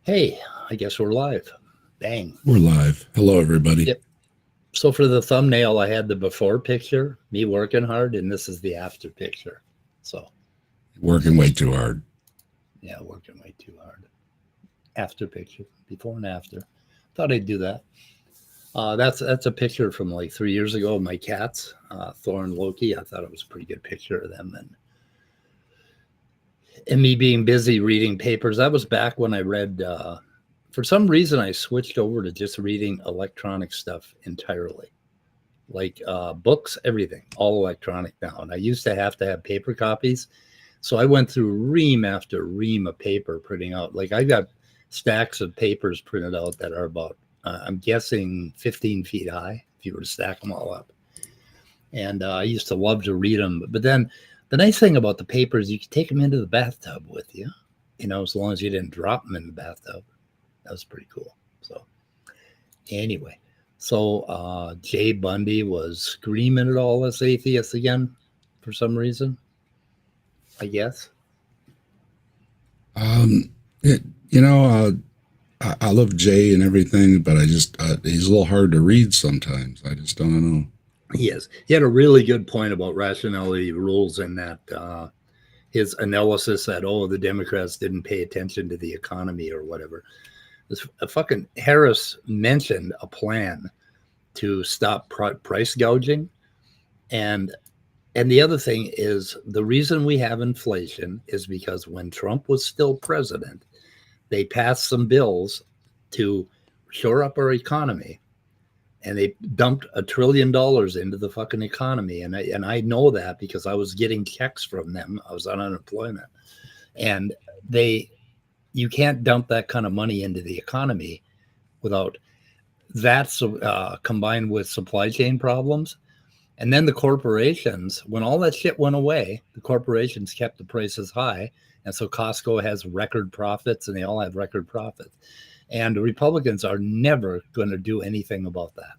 Hey, I guess we're live. Bang. We're live. Hello, everybody. Yep. So for the thumbnail, I had the before picture, me working hard, and this is the after picture. So, Working way too hard. yeah, working way too hard. After picture, before and after. Thought I'd do that. That's a picture from like 3 years ago of my cats, Thor and Loki. I thought it was a pretty good picture of them, and me being busy reading papers. That was back when I read. For some reason, I switched over to just reading electronic stuff entirely, like books, everything, all electronic now. And I used to have paper copies, so I went through ream after ream of paper printing out. Like I got stacks of papers printed out that are about, I'm guessing, 15 feet high if you were to stack them all up. And I used to love to read them. But then the nice thing about the papers, you could take them into the bathtub with you, as long as you didn't drop them in the bathtub. That was pretty cool. So anyway, so Jay Bundy was screaming at all us atheists again for some reason, I guess. I love Jay and everything, but he's a little hard to read sometimes. I just don't know. He is. He had a really good point about rationality rules in that his analysis that, the Democrats didn't pay attention to the economy or whatever. Fucking Harris mentioned a plan to stop price gouging. And the other thing is, the reason we have inflation is because when Trump was still president, they passed some bills to shore up our economy, and they dumped $1 trillion into the fucking economy. And I know that because I was getting checks from them. I was on unemployment, and you can't dump that kind of money into the economy without that combined with supply chain problems. And then the corporations, when all that shit went away, the corporations kept the prices high. And so Costco has record profits, and they all have record profits. And the Republicans are never going to do anything about that.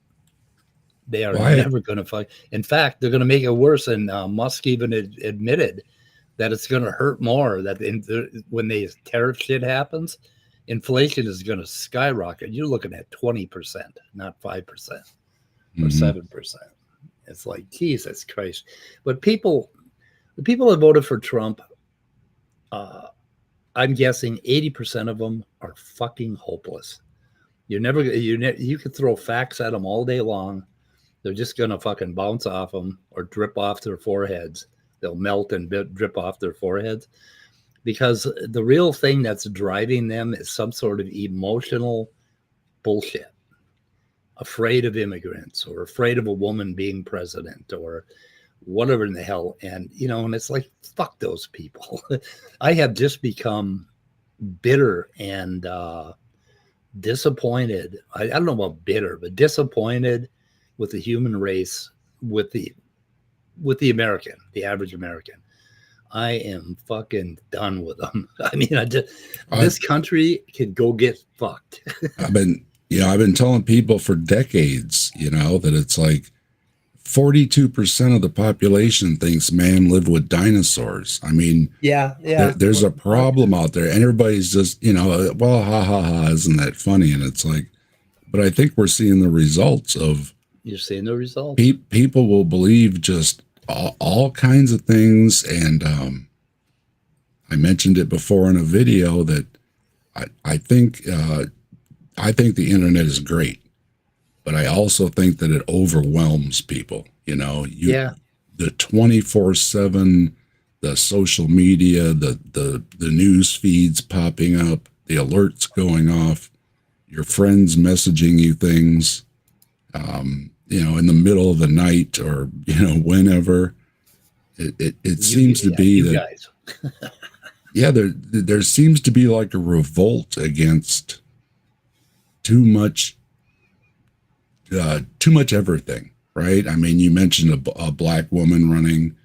They are never going to fight. In fact, they're going to make it worse. And Musk even admitted that it's going to hurt more, that when the tariff shit happens, inflation is going to skyrocket. You're looking at 20%, not 5% or 7%. It's like, Jesus Christ. But the people that voted for Trump, I'm guessing 80% of them are fucking hopeless. You could throw facts at them all day long. They're just going to fucking bounce off them or drip off their foreheads. They'll melt and drip off their foreheads, because the real thing that's driving them is some sort of emotional bullshit. Afraid of immigrants, or afraid of a woman being president, or whatever in the hell. And, and it's like, fuck those people. I have just become bitter and disappointed. I don't know about bitter, but disappointed with the human race, with the American, the average American. I am fucking done with them. I mean, this country could go get fucked. I've been telling people for decades, that it's like 42% of the population thinks man lived with dinosaurs. I mean, there's a problem out there, and everybody's just, well, ha ha ha, isn't that funny? And it's like, but I think we're seeing the results of. You're seeing the results. People will believe just all kinds of things, and I mentioned it before in a video that I think the internet is great, but I also think that it overwhelms people. The 24/7, the social media, the news feeds popping up, the alerts going off, your friends messaging you things, in the middle of the night, or whenever. It seems to be that. There seems to be like a revolt against too much everything, right? I mean, you mentioned a black woman running.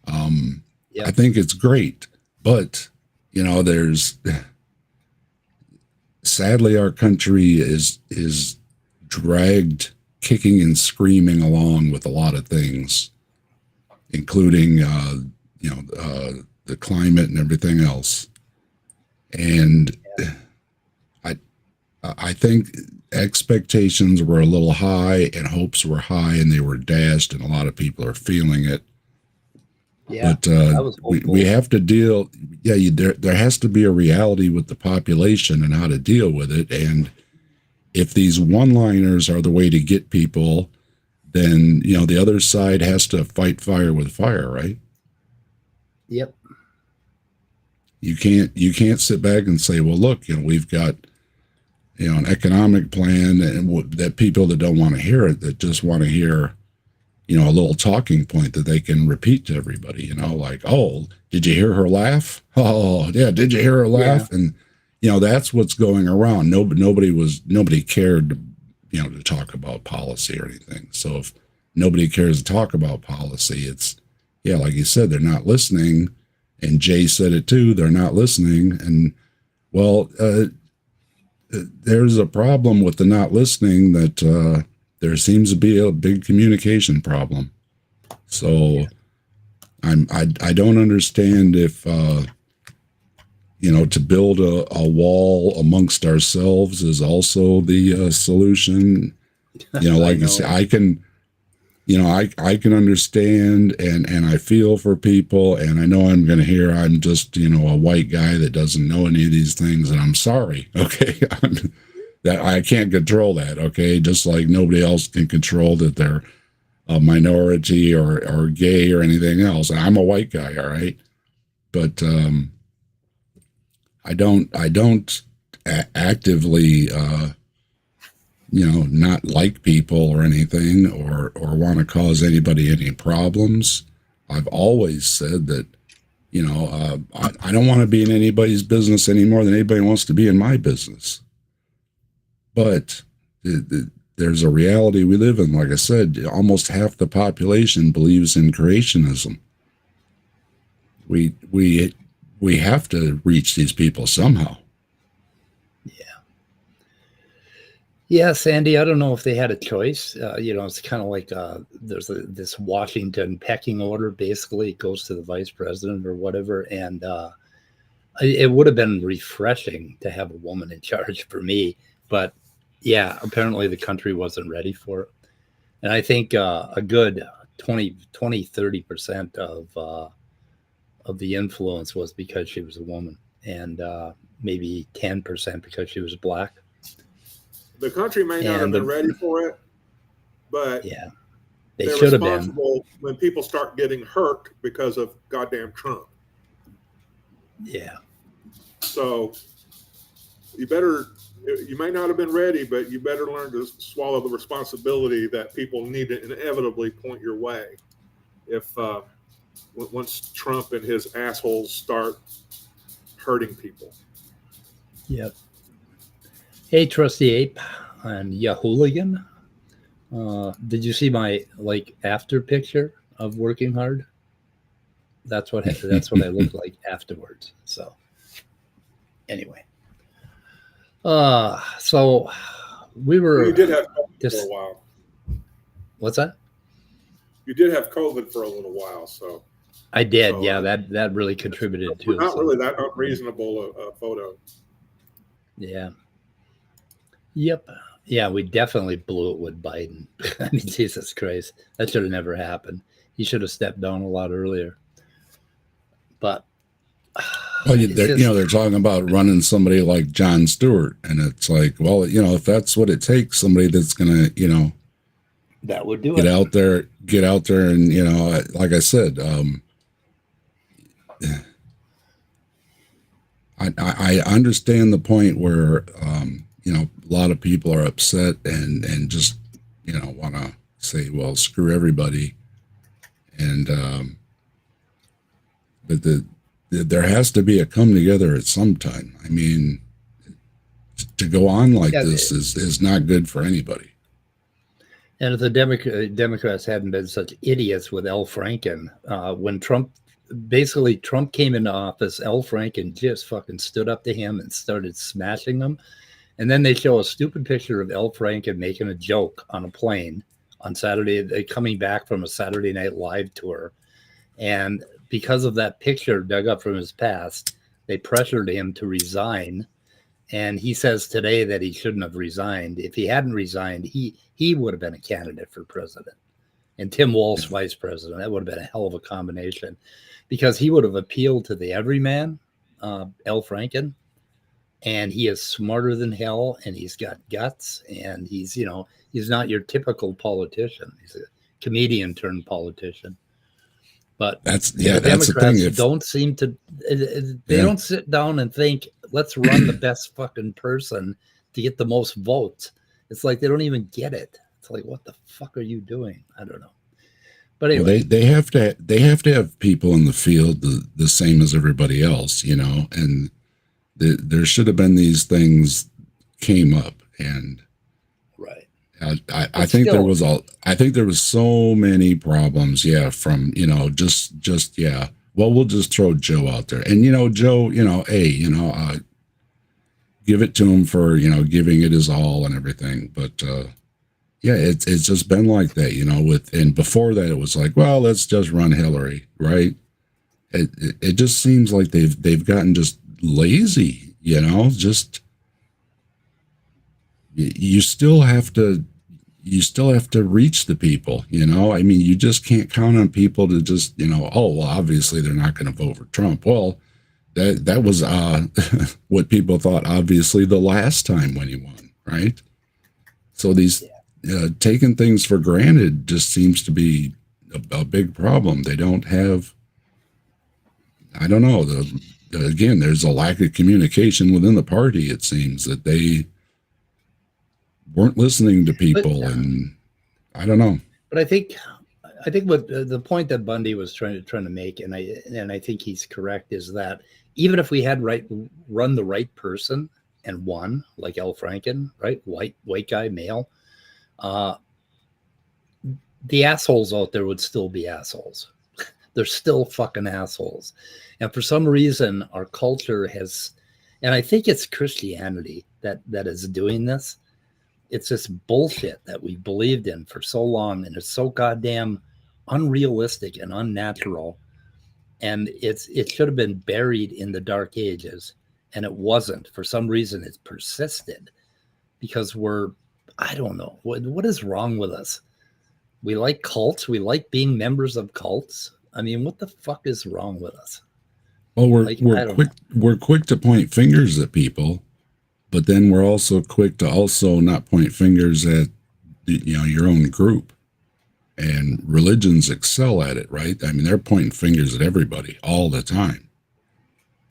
I think it's great, but there's, sadly, our country is dragged kicking and screaming along with a lot of things, including the climate and everything else. And I think expectations were a little high and hopes were high and they were dashed, and a lot of people are feeling it. Yeah, but we have to deal. Yeah, there has to be a reality with the population and how to deal with it. And if these one-liners are the way to get people, then the other side has to fight fire with fire, right? Yep. You can't sit back and say, well, look, we've got an economic plan, and that people that don't want to hear it, that just want to hear a little talking point that they can repeat to everybody, like, oh, did you hear her laugh? Oh, yeah, did you hear her laugh? Yeah. And that's what's going around. Nobody cared to talk about policy or anything. So if nobody cares to talk about policy, it's like you said, they're not listening. And Jay said it too, they're not listening. And well, there's a problem with the not listening, that there seems to be a big communication problem. So I don't understand if to build a wall amongst ourselves is also the solution. Like you say, I can understand and I feel for people, and I know I'm going to hear I'm just a white guy that doesn't know any of these things, and I'm sorry. Okay. That I can't control that, okay? Just like nobody else can control that they're a minority or gay or anything else. And I'm a white guy, all right? But I don't actively not like people or anything, or want to cause anybody any problems. I've always said that I don't want to be in anybody's business any more than anybody wants to be in my business. But there's a reality we live in. Like I said, almost half the population believes in creationism. We have to reach these people somehow. Yeah, Sandy, I don't know if they had a choice. It's kind of like there's this Washington pecking order. Basically, it goes to the vice president or whatever. And it would have been refreshing to have a woman in charge for me. But yeah, apparently the country wasn't ready for it. And I think a good 30% of the influence was because she was a woman, and maybe 10% because she was black. The country may not have been ready for it, but yeah, they should have been. When people start getting hurt because of goddamn Trump. Yeah. So you may not have been ready, but you better learn to swallow the responsibility that people need to inevitably point your way. If once Trump and his assholes start hurting people. Yep. Hey, Trusty Ape and Yahooligan. Did you see my after picture of working hard? That's what I looked like afterwards. So anyway. So we were. You did have COVID for a while. What's that? You did have COVID for a little while, so. I did, yeah. That really contributed too. Not really that unreasonable a photo. Yeah. Yep. Yeah, we definitely blew it with Biden. I mean, Jesus Christ, that should have never happened. He should have stepped down a lot earlier. But. Well, they're talking about running somebody like Jon Stewart, and it's like, well, if that's what it takes, somebody that's gonna, that would do get out there, and like I said, I understand the point where a lot of people are upset and just want to say, well, screw everybody, and but there has to be a come together at some time. I mean, to go on like this is not good for anybody. And if the Democrats hadn't been such idiots with Al Franken, when Trump came into office, Al Franken just fucking stood up to him and started smashing him. And then they show a stupid picture of Al Franken making a joke on a plane on Saturday, coming back from a Saturday Night Live tour. And because of that picture dug up from his past, they pressured him to resign. And he says today that he shouldn't have resigned. If he hadn't resigned, he would have been a candidate for president. And Tim Walz, vice president. That would have been a hell of a combination, because he would have appealed to the everyman, Al Franken. And he is smarter than hell, and he's got guts, and he's not your typical politician. He's a comedian turned politician. But that's the Democrats the thing. Don't seem to. They don't sit down and think, let's run the best fucking person to get the most votes. It's like they don't even get it. It's like, what the fuck are you doing? I don't know. But anyway, well, they have to have people in the field the same as everybody else, and there should have been these things came up, and right. I think there was so many problems. Yeah. From, just, yeah. Well, we'll just throw Joe out there, and, Joe, give it to him for, giving it his all and everything. But, yeah, it's just been like that, and before that it was like, well, let's just run Hillary. Right. It just seems like they've gotten just lazy, just, you still have to reach the people, I mean, you just can't count on people to just, oh, well, obviously they're not going to vote for Trump. Well, that was what people thought, obviously, the last time when he won, right? So these taking things for granted just seems to be a big problem. They don't have, I don't know, again, there's a lack of communication within the party. It seems that they weren't listening to people, and I don't know. But I think what the point that Bundy was trying to make, and I think he's correct, is that even if we had run the right person and won, like Al Franken, right, white guy, male, the assholes out there would still be assholes. They're still fucking assholes. And for some reason, our culture has, and I think it's Christianity that is doing this. It's this bullshit that we believed in for so long, and it's so goddamn unrealistic and unnatural. And it should have been buried in the dark ages, and it wasn't. For some reason, it's persisted because I don't know, what is wrong with us? We like cults. We like being members of cults. I mean, what the fuck is wrong with us? Well, we're quick to point fingers at people, but then we're also quick to also not point fingers at your own group. And religions excel at it, right? I mean, they're pointing fingers at everybody all the time.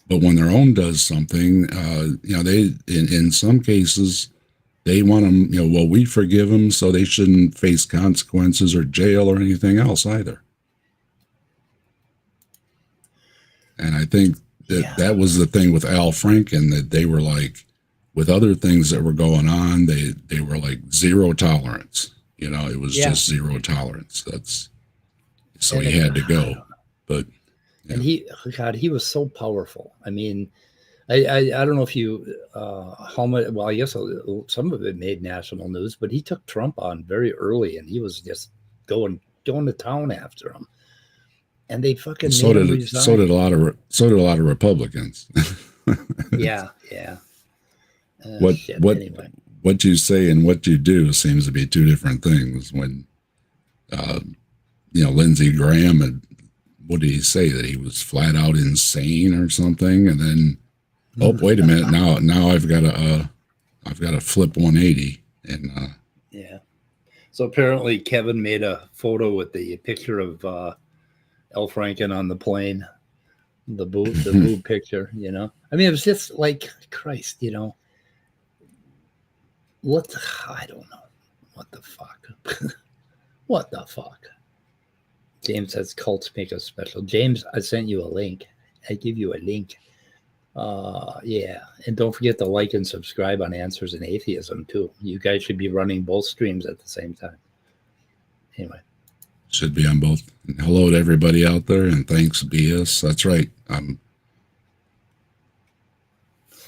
But when their own does something, they in some cases they want them. Well, we forgive them, so they shouldn't face consequences or jail or anything else either. And I think that was the thing with Al Franken, that they were like, with other things that were going on, they were like zero tolerance. It was just zero tolerance. So he had to go. But and he was so powerful. I mean, I don't know if you how much. Well, I guess some of it made national news, but he took Trump on very early, and he was just going to town after him. And they fucking so did a lot of Republicans. yeah. Anyway. What you say and what you do seems to be two different things. When, Lindsey Graham what did he say? That he was flat out insane or something? And then, oh, wait a minute. Now I've got to flip 180. And yeah. So apparently Kevin made a photo with the picture of Al Franken on the plane, the boob picture, I mean, it was just like, Christ, I don't know. What the fuck? What the fuck? James says cults make us special. James, I sent you a link. I give you a link. Yeah. And don't forget to like and subscribe on Answers in Atheism too. You guys should be running both streams at the same time. Anyway. Should be on both. And hello to everybody out there, and thanks, BS. That's right. I'm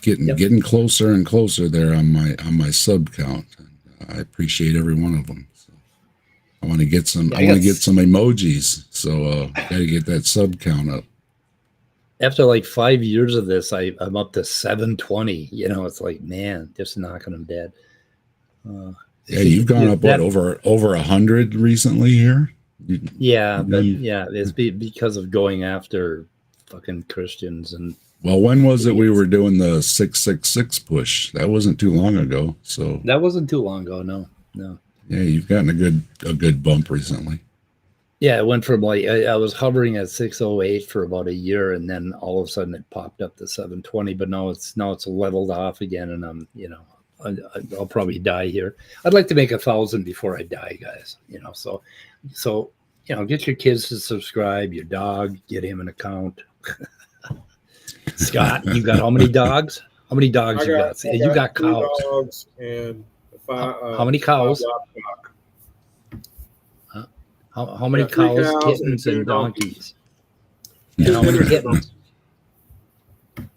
getting closer and closer there on my sub count. I appreciate every one of them. So I want to get some. I want to get some emojis. So got to get that sub count up. after like 5 years of this, I'm up to 720. You know, it's like, man, just knocking them dead. Yeah, you've gone up over 100 recently here. It's because of going after fucking Christians. And well, when was it we were doing the 666 push? That wasn't too long ago. So that wasn't too long ago. No. Yeah, you've gotten a good bump recently. Yeah, it went from like I was hovering at 608 for about a year, and then all of a sudden it popped up to 720. But now it's leveled off again, and I'm I'll probably die here. I'd like to make 1,000 before I die, guys. So get your kids to subscribe. Your dog, get him an account. Scott, you got how many dogs? How many dogs you got? You got cows. Dogs and how many cows? How many cows, kittens, and donkeys? And how many kittens?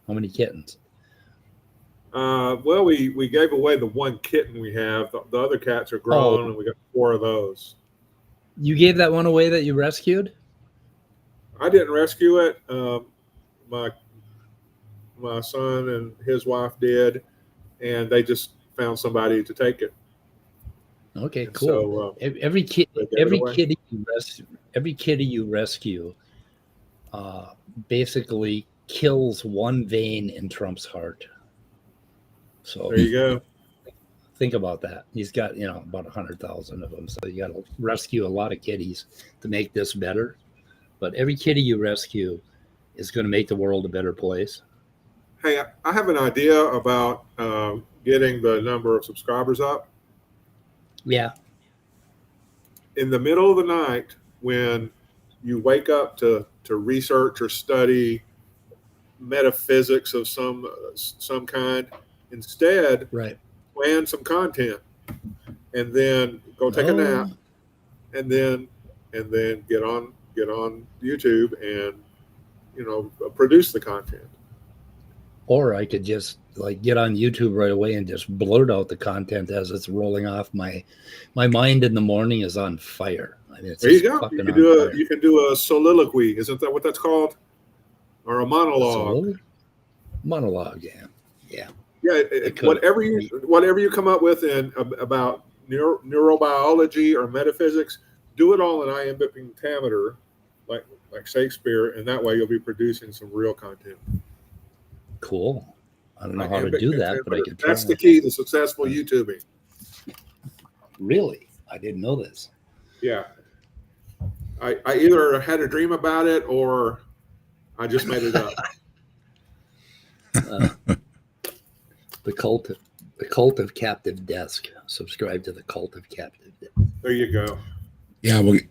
How many kittens? Well, we gave away the one kitten we have. The other cats are grown, and we got 4 of those. You gave that one away that you rescued? I didn't rescue it. My son and his wife did, and they just found somebody to take it. Okay, and cool. So, every kitty you rescue, basically kills one vein in Trump's heart. So there you go. Think about that. He's got about 100,000 of them. So you got to rescue a lot of kitties to make this better. But every kitty you rescue is going to make the world a better place. Hey, I have an idea about getting the number of subscribers up. Yeah. In the middle of the night, when you wake up to research or study metaphysics of some kind, instead, plan some content, and then go take a nap, and then get on YouTube and produce the content. Or I could just get on YouTube right away and just blurt out the content as it's rolling off. My mind in the morning is on fire. I mean, it's there you go. You can do a soliloquy. Isn't that what that's called? Or a monologue? Monologue, yeah. Whatever you come up with about neurobiology or metaphysics, do it all in iambic pentameter, like Shakespeare, and that way you'll be producing some real content. Cool. I don't know how to do that, but I can try. That's the key to successful YouTubing. Really? I didn't know this. Yeah. I either had a dream about it or I just made it up. The cult of Captive Desk. Subscribe to the Cult of Captive Desk. There you go. Yeah, we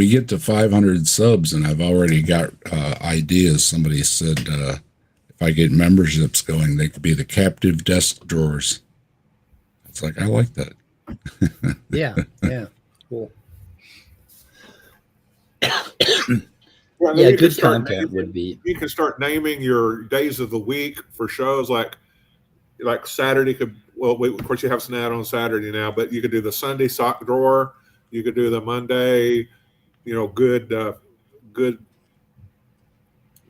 get to 500 subs, and I've already got ideas. Somebody said if I get memberships going, they could be the captive desk drawers. It's like, I like that. Yeah, cool. Yeah, good content would be. You can start naming your days of the week for shows like Saturday could. Well, of course you have Snad on Saturday now, but you could do the Sunday sock drawer. You could do the Monday, good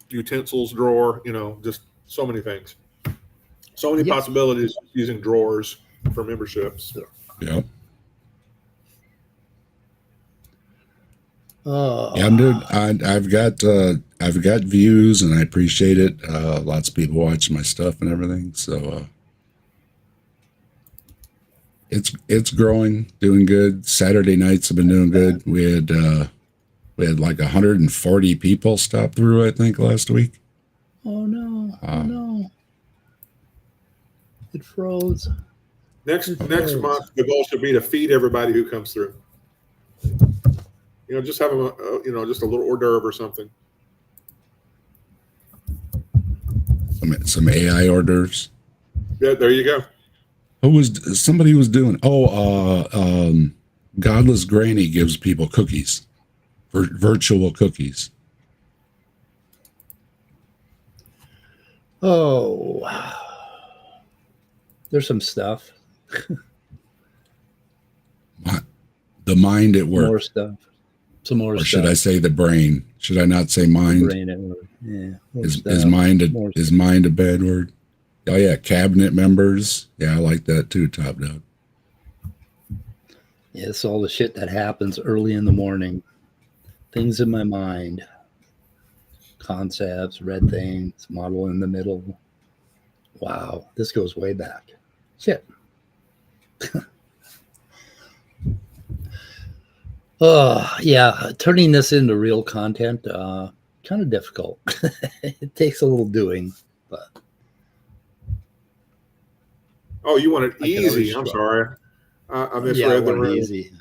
utensils drawer. Just so many things, so many possibilities using drawers for memberships. Yeah. Yeah, I'm doing. I've got views, and I appreciate it. Lots of people watch my stuff and everything, so it's growing, doing good. Saturday nights have been doing good. We had like 140 people stop through, I think, last week. Oh no! No! It froze. Next month, the goal should be to feed everybody who comes through. Just have them, just a little hors d'oeuvre or something. Some AI orders. Yeah, there you go. Somebody was doing? Godless Granny gives people cookies, virtual cookies. Oh, there's some stuff. The mind at work. More stuff. some more Or stuff. should I say the brain? Should I not say mind? Brain, yeah. Is mind a bad word? Oh yeah, cabinet members. Yeah, I like that too, Top Dog. Yeah, it's all the shit that happens early in the morning. Things in my mind. Concepts, red things, model in the middle. Wow, this goes way back. Shit. Yeah, turning this into real content, kind of difficult. It takes a little doing, but. Oh, you want it easy? I'm sorry. I misread the room. Easy.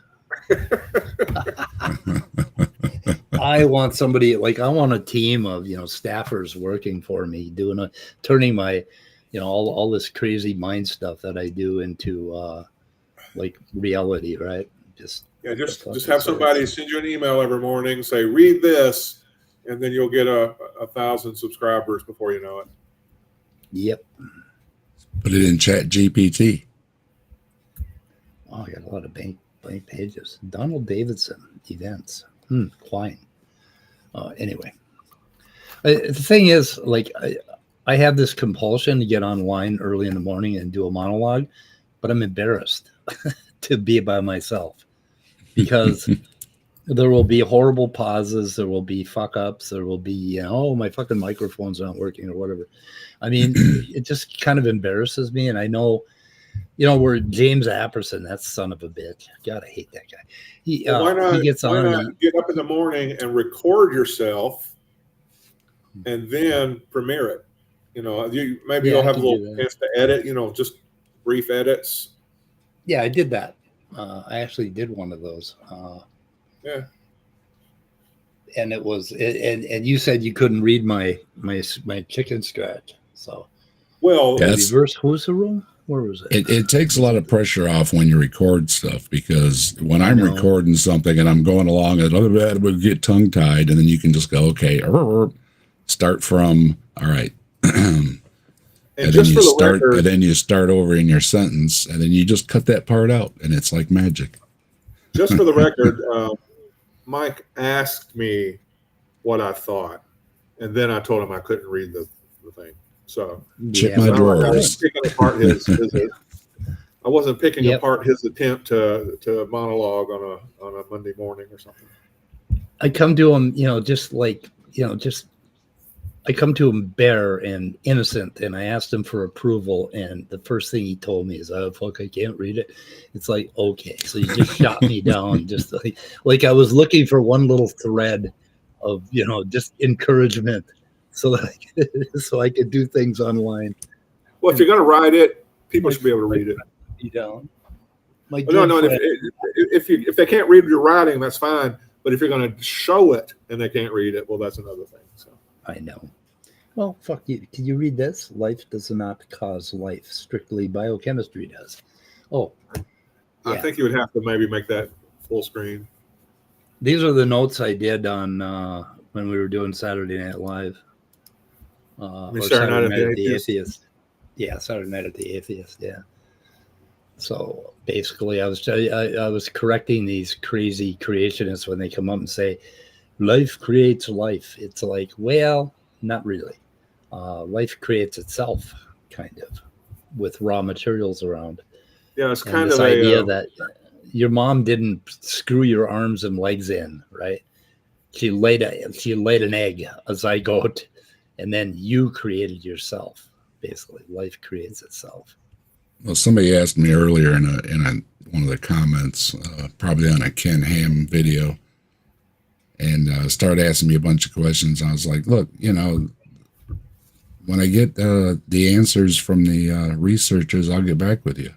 I want somebody I want a team of staffers working for me, turning my all this crazy mind stuff that I do into reality, right? Just have somebody send you an email every morning, say read this, and then you'll get a 1,000 subscribers before you know it. Yep. Put it in Chat GPT. Oh, I got a lot of blank pages. Donald Davidson events. Klein. Anyway, the thing is, I have this compulsion to get online early in the morning and do a monologue, but I'm embarrassed to be by myself because there will be horrible pauses. There will be fuck ups. There will be, my fucking microphone's not working or whatever. I mean, it just kind of embarrasses me. And I know, where James Apperson, that son of a bitch. God, I hate that guy. He gets on. Get up in the morning and record yourself and then premiere it. You'll have a little chance to edit, just brief edits. Yeah, I did that. I actually did one of those. Yeah. And it was, and you said you couldn't read my chicken scratch. So, well, reverse who's the room? Where was it? It takes a lot of pressure off when you record stuff, because when I'm recording something and I'm going along, and it would get tongue tied, and then you can just go, okay, start from, all right. And then you start over in your sentence, and then you just cut that part out, and it's like magic. Just for the record, Mike asked me what I thought, and then I told him I couldn't read the thing. So check my drawers. I wasn't picking apart his attempt to monologue on a Monday morning or something. I come to him, I come to him bare and innocent, and I asked him for approval, and the first thing he told me is, "Oh fuck, I can't read it." It's like, okay, so you just shot me down, just like I was looking for one little thread of just encouragement, so that so I could do things online. Well, if you're going to write it, people should be able to read it. You don't. If they can't read your writing, that's fine. But if you're going to show it and they can't read it, well, that's another thing. So. I know. Well, fuck you. Can you read this? Life does not cause life. Strictly biochemistry does. Oh. Yeah. I think you would have to maybe make that full screen. These are the notes I did on when we were doing Saturday Night Live. Saturday Night at the Atheist. Yeah, Saturday Night at the Atheist. Yeah. So basically, I was correcting these crazy creationists when they come up and say, life creates life. It's like, well, not really. Life creates itself, kind of, with raw materials around. Yeah, it's kind of idea that your mom didn't screw your arms and legs in, right? She laid an egg, a zygote, and then you created yourself. Basically, life creates itself. Well, somebody asked me earlier in one of the comments, probably on a Ken Ham video, and started asking me a bunch of questions. I was like, look, when I get the answers from the researchers, I'll get back with you,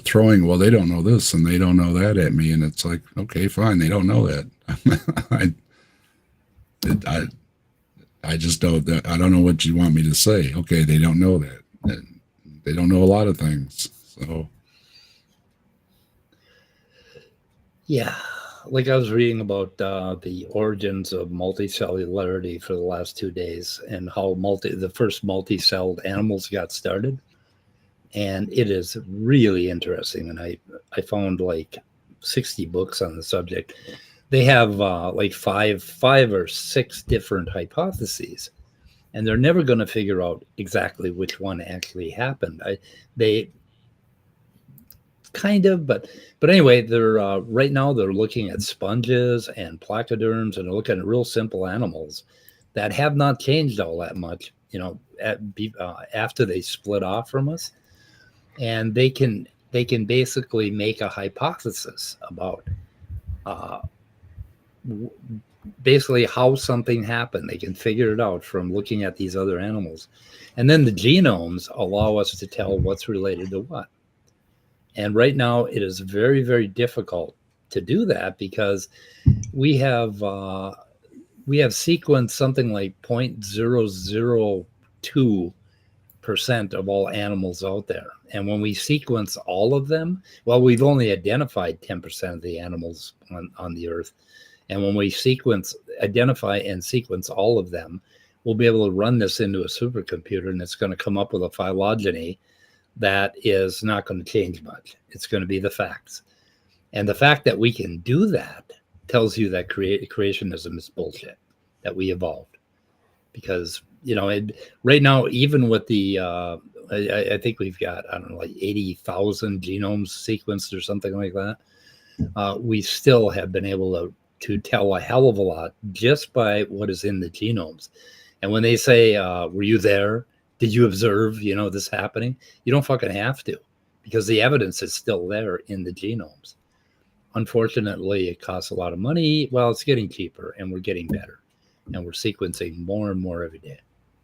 throwing, well, they don't know this and they don't know that at me. And it's like, okay, fine. They don't know that. I just don't, I don't know what you want me to say. Okay. They don't know that. They don't know a lot of things. So. Yeah. Like I was reading about the origins of multicellularity for the last 2 days and how the first multi-celled animals got started. And it is really interesting. And I found like 60 books on the subject. they have like five or six different hypotheses, and they're never going to figure out exactly which one actually happened. They kind of, but anyway, they're right now they're looking at sponges and placoderms, and they're looking at real simple animals that have not changed all that much, after they split off from us, and they can basically make a hypothesis about basically how something happened. They can figure it out from looking at these other animals, and then the genomes allow us to tell what's related to what. And right now, it is very, very difficult to do that because we have sequenced something like 0.002% of all animals out there. And when we sequence all of them, well, we've only identified 10% of the animals on the Earth. And when we identify and sequence all of them, we'll be able to run this into a supercomputer, and it's going to come up with a phylogeny that is not going to change much. It's going to be the facts. And the fact that we can do that tells you that creationism is bullshit, that we evolved. Because, right now, even with the, I think we've got, I don't know, like 80,000 genomes sequenced or something like that. We still have been able to tell a hell of a lot just by what is in the genomes. And when they say, were you there? Did you observe, this happening? You don't fucking have to, because the evidence is still there in the genomes. Unfortunately, it costs a lot of money. Well, it's getting cheaper, and we're getting better, and we're sequencing more and more every day.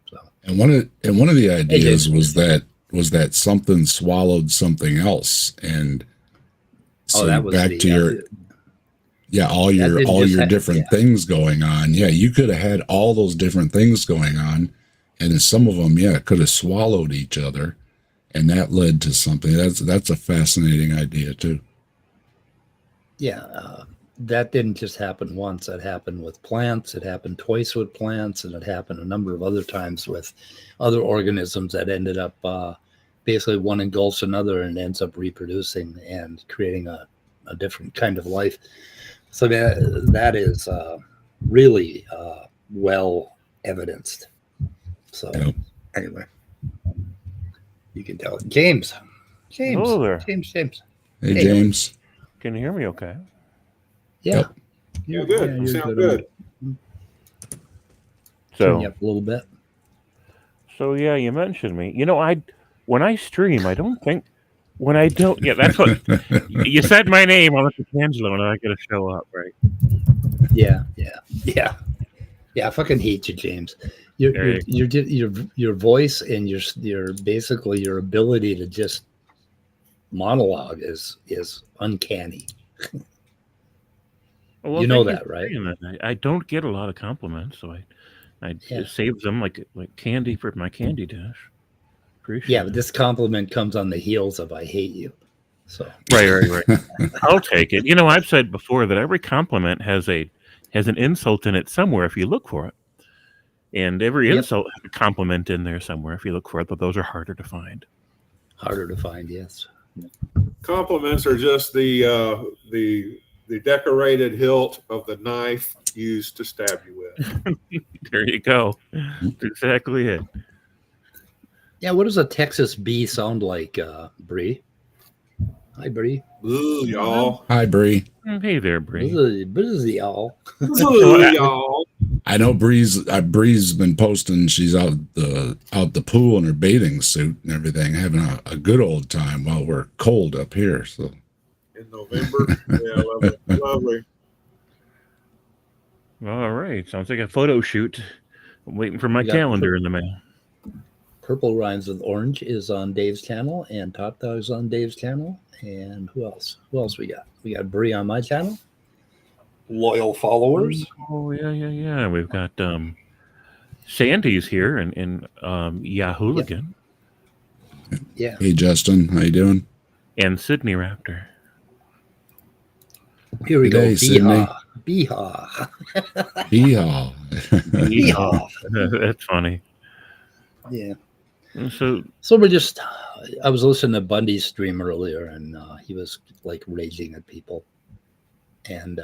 So, and one of the ideas was that something swallowed something else, and so that was back to all your different things going on. Yeah, you could have had all those different things going on. And some of them, could have swallowed each other, and that led to something. That's a fascinating idea too. Yeah, that didn't just happen once. That happened with plants. It happened twice with plants, and it happened a number of other times with other organisms that ended up basically one engulfs another and ends up reproducing and creating a different kind of life. So that is really well evidenced. So anyway, you can tell it. James. Hello there. James. Hey, James. Can you hear me okay? Yeah. Yep. You're good. You sound good. So, turn you up a little bit. So yeah, you mentioned me. When I stream, I don't think that's what you said my name on the Angelo and I gotta show up, right? Yeah. I fucking hate you, James. Your voice and your basically your ability to just monologue is uncanny. Well, you know that, right? I don't get a lot of compliments, so I save them like candy for my candy dish. Appreciate but this compliment comes on the heels of I hate you. So right. I'll take it. I've said before that every compliment has an insult in it somewhere if you look for it. And every insult has a compliment in there somewhere if you look for it, but those are harder to find. Harder to find, yes. Compliments are just the decorated hilt of the knife used to stab you with. There you go. That's exactly it. Yeah, what does a Texas bee sound like, Bree? Hi, Bree. Ooh, y'all. Hi, Bree. Hey there, Bree. Busy, y'all. Ooh, y'all. I know Bree's been posting. She's out the pool in her bathing suit and everything, having a good old time while we're cold up here. So in November, lovely. All right, sounds like a photo shoot. I'm waiting for my calendar in the mail. Purple Rhymes with Orange is on Dave's channel, and Top Dog's on Dave's channel. And who else? We got? We got Bree on my channel. Loyal followers. Oh yeah. We've got Sandy's here and Yahooligan. Yeah. Hey Justin, how you doing? And Sydney Raptor. Here we go. Beehaw. Beehaw. That's funny. Yeah. So we're just. I was listening to Bundy's stream earlier, and he was like raging at people, and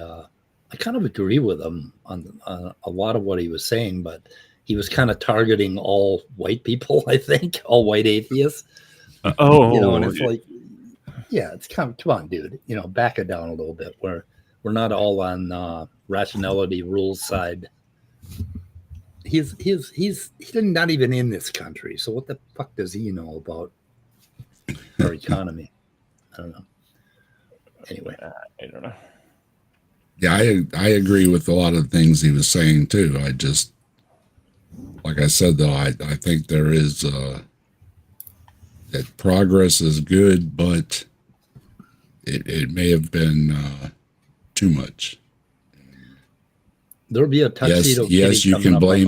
I kind of agree with him on a lot of what he was saying, but he was kind of targeting all white people, I think, all white atheists. And it's like, yeah, it's come on, dude, back it down a little bit. We're not all on rationality rules side. He's not even in this country, so what the fuck does he know about our economy? I don't know. Anyway, I don't know. Yeah, I agree with a lot of the things he was saying too. I just, like I said though, I think there is that progress is good, but it may have been too much. There'll be a tuxedo. Yes, you can blame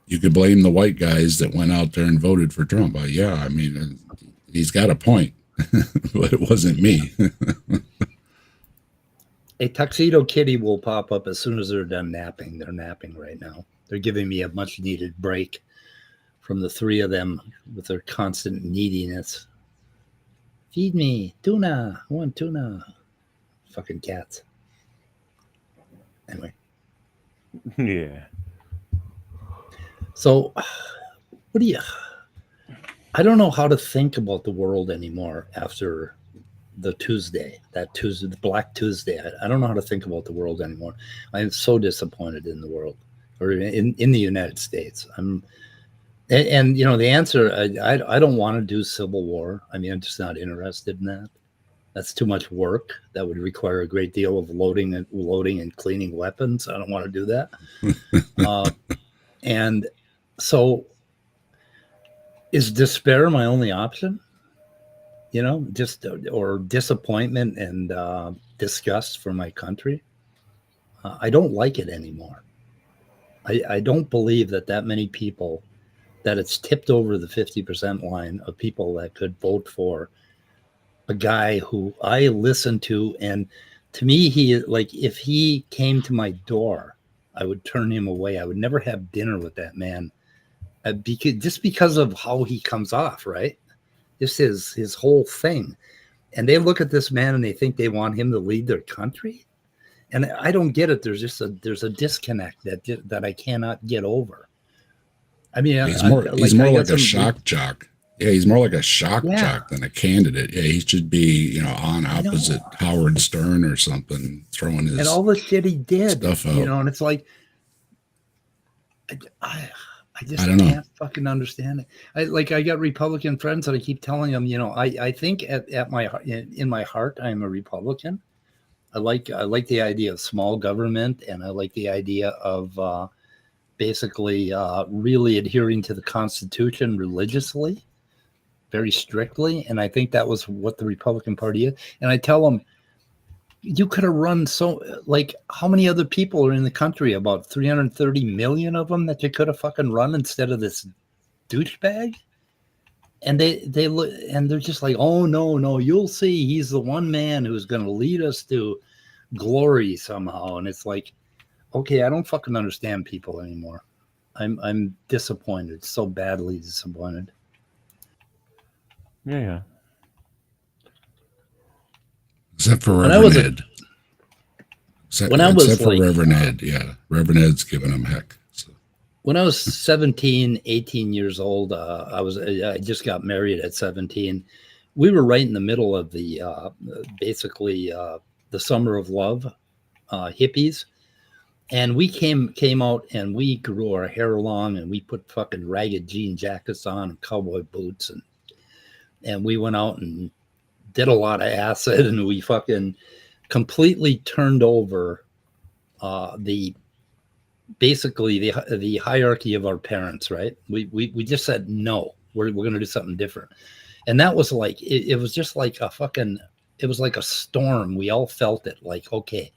the white guys that went out there and voted for Trump. Yeah, I mean, he's got a point, but it wasn't me. A tuxedo kitty will pop up as soon as they're done napping. They're napping right now. They're giving me a much needed break from the three of them with their constant neediness. Feed me tuna. I want tuna. Fucking cats. Anyway. Yeah. So, I don't know how to think about the world anymore after the Black Tuesday. I don't know how to think about the world anymore. I am so disappointed in the world, or in the United States. And the answer, I don't want to do civil war. I mean, I'm just not interested in that. That's too much work. That would require a great deal of loading and cleaning weapons. I don't want to do that. And so, is despair my only option? Or disappointment and disgust for my country. I don't like it anymore. I don't believe that many people, that it's tipped over the 50% line of people that could vote for a guy who I listen to. And to me, if he came to my door, I would turn him away. I would never have dinner with that man because of how he comes off, right? Just his whole thing. And they look at this man and they think they want him to lead their country. And I don't get it. There's a disconnect that I cannot get over. I mean, he's more like a shock jock. Yeah, he's more like a shock jock than a candidate. Yeah, he should be, on opposite Howard Stern or something, throwing his and all the shit he did stuff out. And it's like, I just don't know. Can't fucking understand it. I got Republican friends that I keep telling them, I think in my heart, I'm a Republican. I like the idea of small government, and I like the idea of basically really adhering to the Constitution religiously, very strictly. And I think that was what the Republican Party is. And I tell them, you could have run how many other people are in the country? About 330 million of them that you could have fucking run instead of this douchebag. And they're just like, oh no, you'll see, he's the one man who's going to lead us to glory somehow. And it's like, okay, I don't fucking understand people anymore. I'm disappointed, so badly disappointed. Yeah. Except for Reverend Ed. Except for Reverend Ed, yeah. Reverend Ed's giving him heck. So. When I was 17, 18 years old, I just got married at 17. We were right in the middle of the the summer of love, hippies. And we came out and we grew our hair long and we put fucking ragged jean jackets on and cowboy boots and we went out and did a lot of acid, and we fucking completely turned over the hierarchy of our parents, right? We just said, no, we're going to do something different. And that was like, it was just like it was like a storm. We all felt it, like, okay,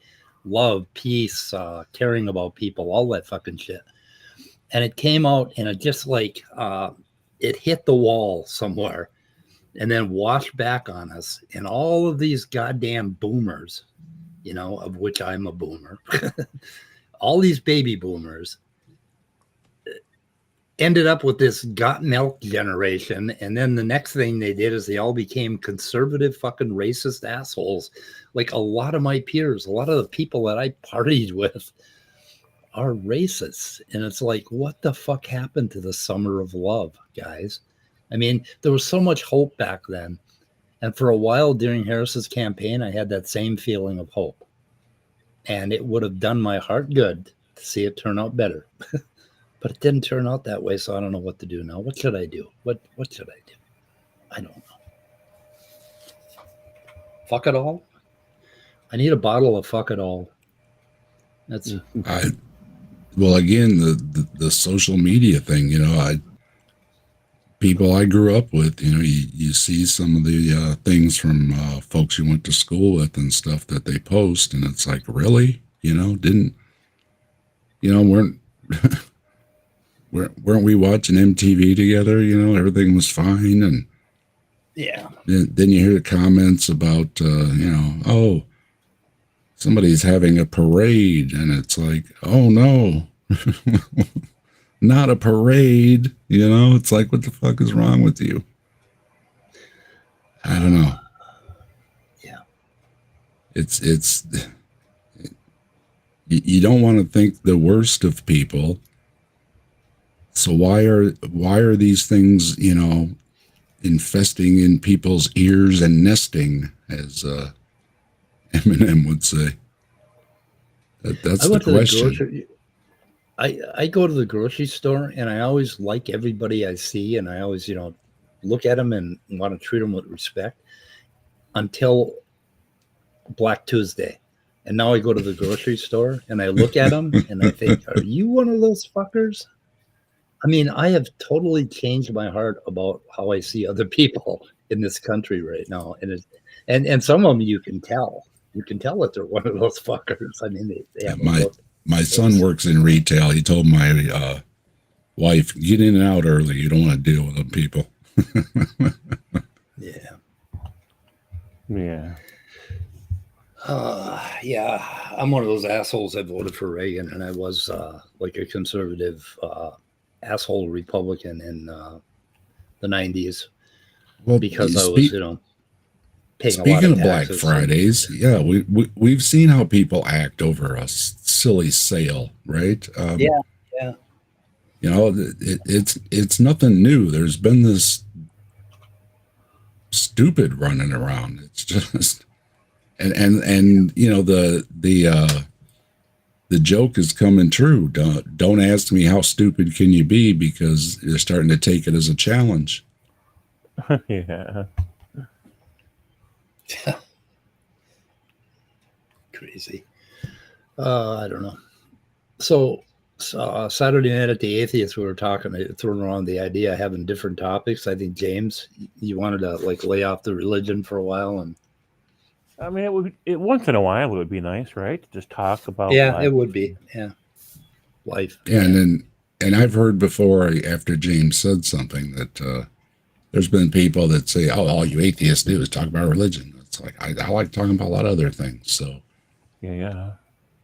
love, peace, caring about people, all that fucking shit. And it came out and it just it hit the wall somewhere and then washed back on us. And all of these goddamn boomers, of which I'm a boomer, all these baby boomers, ended up with this got milk generation, and then the next thing they did is they all became conservative fucking racist assholes. Like a lot of my peers, a lot of the people that I partied with are racists, and it's like, what the fuck happened to the summer of love, guys? I mean, there was so much hope back then, and for a while during Harris's campaign, I had that same feeling of hope, and it would have done my heart good to see it turn out better. But it didn't turn out that way, so I don't know what to do now. What should I do? What should I do? I don't know. Fuck it all? I need a bottle of fuck it all. That's well, again, the social media thing, people I grew up with, you see some of the things from folks you went to school with and stuff that they post, and it's like, really? Weren't we watching MTV together? Everything was fine. And yeah. Then you hear comments about, oh, somebody's having a parade. And it's like, oh, no, not a parade. It's like, what the fuck is wrong with you? I don't know. Yeah. You don't want to think the worst of people. So why are these things, infesting in people's ears and nesting, as Eminem would say? That's the question. I go to the grocery store, and I always like everybody I see, and I always, look at them and want to treat them with respect until Black Tuesday. And now I go to the grocery store and I look at them and I think, are you one of those fuckers? I mean, I have totally changed my heart about how I see other people in this country right now. And some of them you can tell that they're one of those fuckers. I mean, they have my son works in retail. He told my wife, get in and out early. You don't want to deal with them people. Yeah. Yeah. Yeah. I'm one of those assholes that voted for Reagan, and I was like a conservative asshole Republican in the 90s. Well, because I was, paying speaking a lot of Black Fridays, yeah, we've seen how people act over a silly sale, right? Yeah. It's nothing new. There's been this stupid running around. It's just, and the joke is coming true. Don't ask me how stupid can you be, because you're starting to take it as a challenge. Yeah. Crazy. I don't know. So Saturday night at the Atheist, we were throwing around the idea of having different topics. I think, James, you wanted to lay off the religion for a while, and I mean, once in a while it would be nice, right? Just talk about life. It would be, life. Yeah, and I've heard before, after James said something, that there's been people that say, "Oh, all you atheists do is talk about religion." It's like I like talking about a lot of other things. So yeah,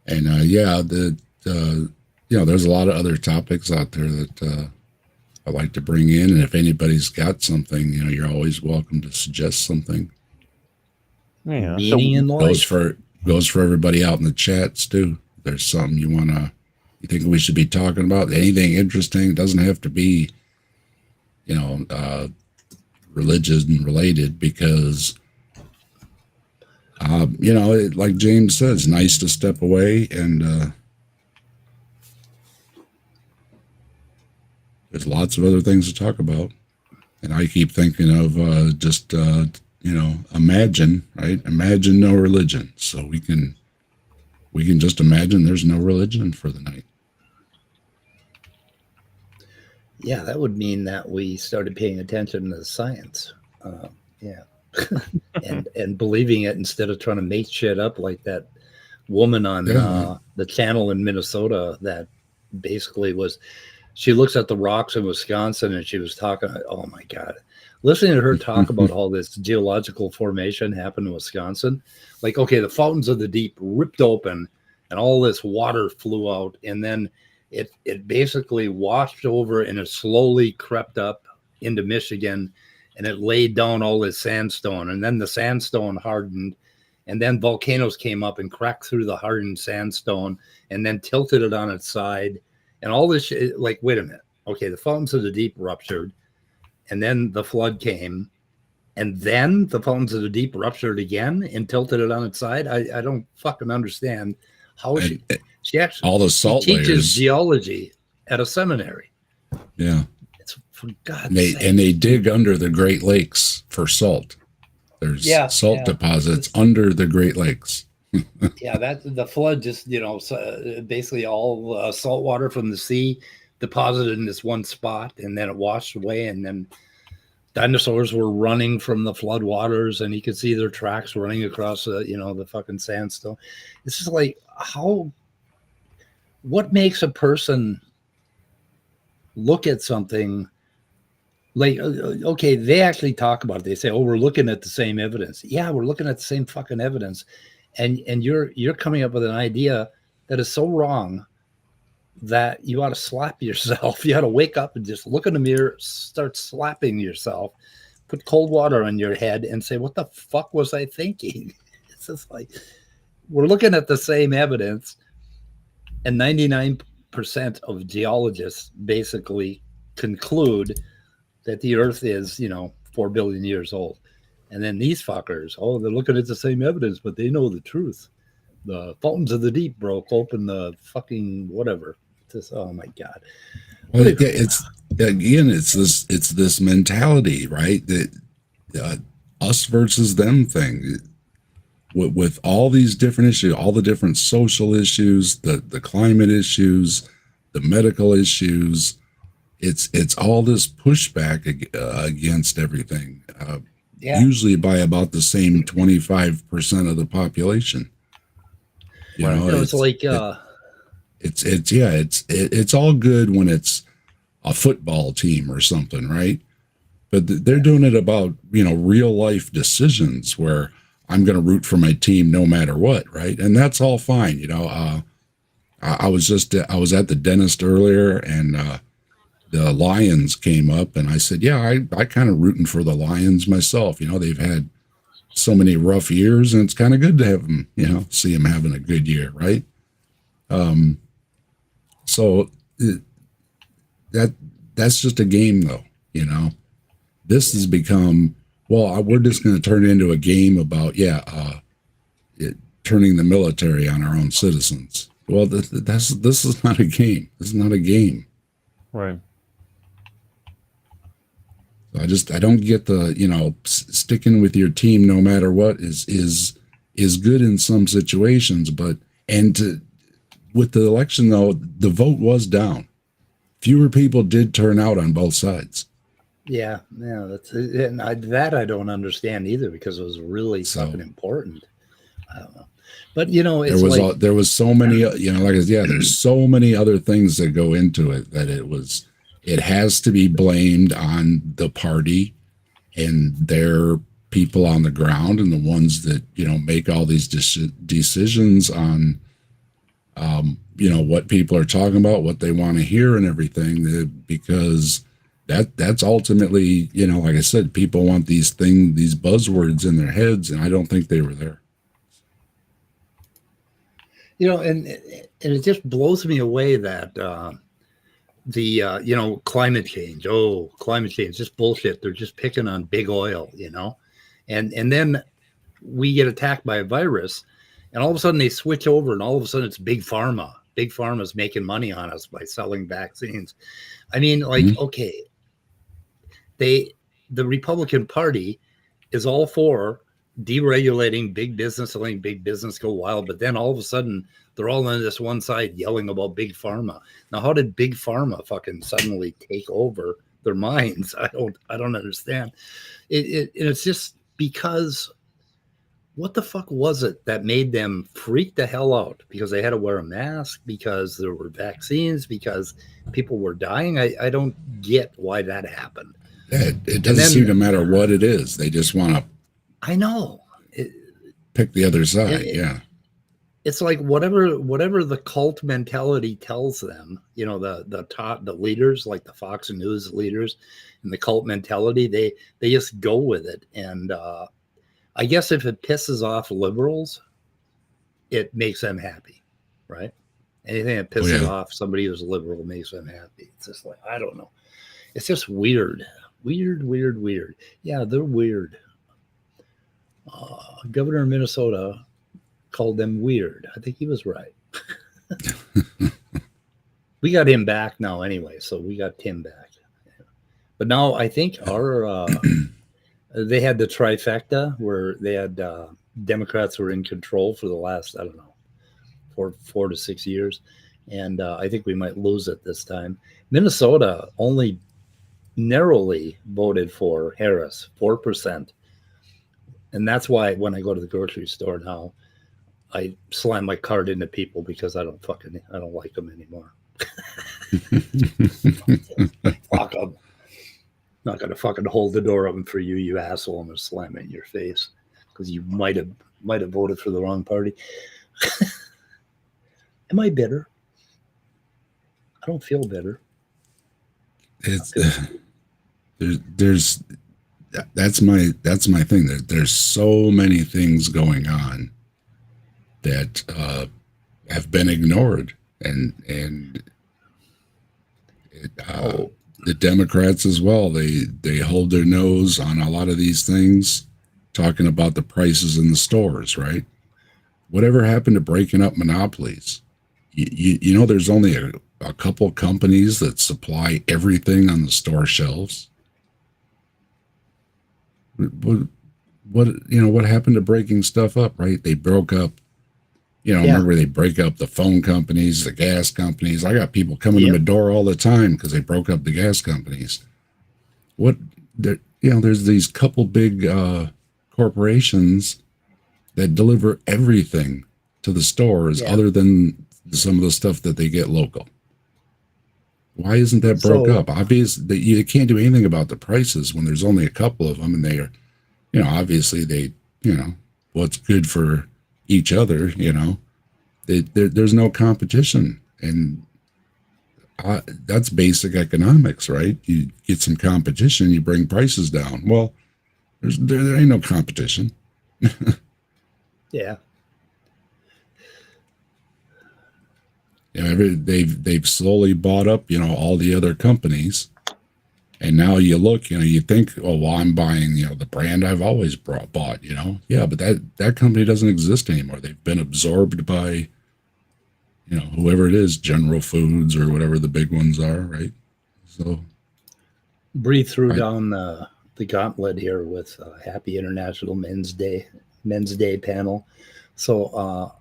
and there's a lot of other topics out there that I like to bring in, and if anybody's got something, you're always welcome to suggest something. Yeah, meaning in life goes for everybody out in the chats too. If there's something you think we should be talking about, anything interesting, it doesn't have to be, religion related, because, like James says, nice to step away, and there's lots of other things to talk about. And I keep thinking of imagine, right? Imagine no religion. So we can just imagine there's no religion for the night. Yeah, that would mean that we started paying attention to the science. and believing it instead of trying to make shit up like that woman on the channel in Minnesota that basically she looks at the rocks in Wisconsin and she was talking, oh my God. Listening to her talk about all this geological formation happened in Wisconsin, okay, the fountains of the deep ripped open and all this water flew out, and then it basically washed over and it slowly crept up into Michigan, and it laid down all this sandstone, and then the sandstone hardened, and then volcanoes came up and cracked through the hardened sandstone and then tilted it on its side, and all this shit. Like, wait a minute, okay, the fountains of the deep ruptured, and then the flood came, and then the fountains of the deep ruptured again and tilted it on its side. I don't fucking understand how she actually, all the salt teaches layers. geology at a seminary. Yeah. It's for God's sake. And they dig under the Great Lakes for salt. There's salt deposits under the Great Lakes. Yeah, that the flood just, basically all salt water from the sea deposited in this one spot, and then it washed away, and then dinosaurs were running from the flood waters, and you could see their tracks running across the fucking sandstone. It's just like, what makes a person look at something like, okay, they actually talk about it. They say, oh, we're looking at the same evidence. Yeah, we're looking at the same fucking evidence. And you're coming up with an idea that is so wrong that you ought to slap yourself. You ought to wake up and just look in the mirror, start slapping yourself, put cold water on your head and say, what the fuck was I thinking? It's just like, we're looking at the same evidence, and 99% of geologists basically conclude that the earth is, 4 billion years old. And then these fuckers, they're looking at the same evidence, but they know the truth. The fountains of the deep broke open, the fucking whatever. Just, oh my God. Well, it's this mentality, right? That us versus them thing. With all these different issues, all the different social issues, the climate issues, the medical issues, it's all this pushback against everything. Usually by about the same 25% of the population. It's all good when it's a football team or something, right? But they're doing it about real life decisions where I'm going to root for my team no matter what, right? And that's all fine. I was at the dentist earlier, and the Lions came up, and I said, yeah, I kind of rooting for the Lions myself. They've had so many rough years, and it's kind of good to have them, see them having a good year, right? So that's just a game, though. This has become, we're just going to turn it into a game about turning the military on our own citizens. Well, this is not a game. This is not a game, right? I don't get the sticking with your team no matter what is good in some situations, but with the election though, the vote was down. Fewer people did turn out on both sides. Yeah, that's it. And I don't understand either, because it was really fucking important. I don't know, but it's there was so many there's so many other things that go into it that it has to be blamed on the party and their people on the ground, and the ones that make all these decisions on what people are talking about, what they want to hear, and everything. Because that's ultimately, like I said, people want these buzzwords in their heads, and I don't think they were there. And it just blows me away that the climate change, just bullshit. They're just picking on big oil, and then we get attacked by a virus, and all of a sudden they switch over, and all of a sudden it's big pharma. Big pharma is making money on us by selling vaccines. I mean, okay, the Republican Party is all for deregulating big business, letting big business go wild, but then all of a sudden they're all on this one side yelling about big pharma. Now, how did big pharma fucking suddenly take over their minds? I don't understand. It's just because, what the fuck was it that made them freak the hell out? Because they had to wear a mask, because there were vaccines, because people were dying. I don't get why that happened. It doesn't seem to matter what it is. They just want to. I know. Pick the other side. it's like whatever the cult mentality tells them, the leaders, like the Fox News leaders and the cult mentality, they just go with it. And I guess if it pisses off liberals, it makes them happy, right? Anything that pisses off somebody who's liberal makes them happy. It's just like, I don't know. It's just weird. Weird. Yeah, they're weird. Governor of Minnesota called them weird. I think he was right. We got him back now anyway, so we got Tim back. But now I think our they had the trifecta where they had Democrats were in control for the last, I don't know, 4 to 6 years. And I think we might lose it this time. Minnesota only narrowly voted for Harris, 4%. And that's why when I go to the grocery store now, I slam my card into people because I don't like them anymore. Fuck them. Not gonna fucking hold the door open for you, you asshole. I'm gonna slam it in your face because you might have voted for the wrong party. Am I bitter? I don't feel bitter. It's there's that's my thing. There's so many things going on that have been ignored, and the Democrats as well. They hold their nose on a lot of these things, talking about the prices in the stores, right? Whatever happened to breaking up monopolies? You know, there's only a couple companies that supply everything on the store shelves. What happened to breaking stuff up, right? They broke up, remember they break up the phone companies, the gas companies. I got people coming to my door all the time because they broke up the gas companies. There's these couple big corporations that deliver everything to the stores other than some of the stuff that they get local. Why isn't that broke up? Obviously, you can't do anything about the prices when there's only a couple of them, and they are, obviously they, what's good for each other, there's no competition, and that's basic economics, right? You get some competition, you bring prices down. Well, there ain't no competition. Yeah. They've slowly bought up, all the other companies, and now you look, you think, oh, well, I'm buying, the brand I've always bought, yeah, but that company doesn't exist anymore. They've been absorbed by, whoever it is, General Foods or whatever the big ones are, right? So, Bree threw down the gauntlet here with Happy International Men's Day panel. So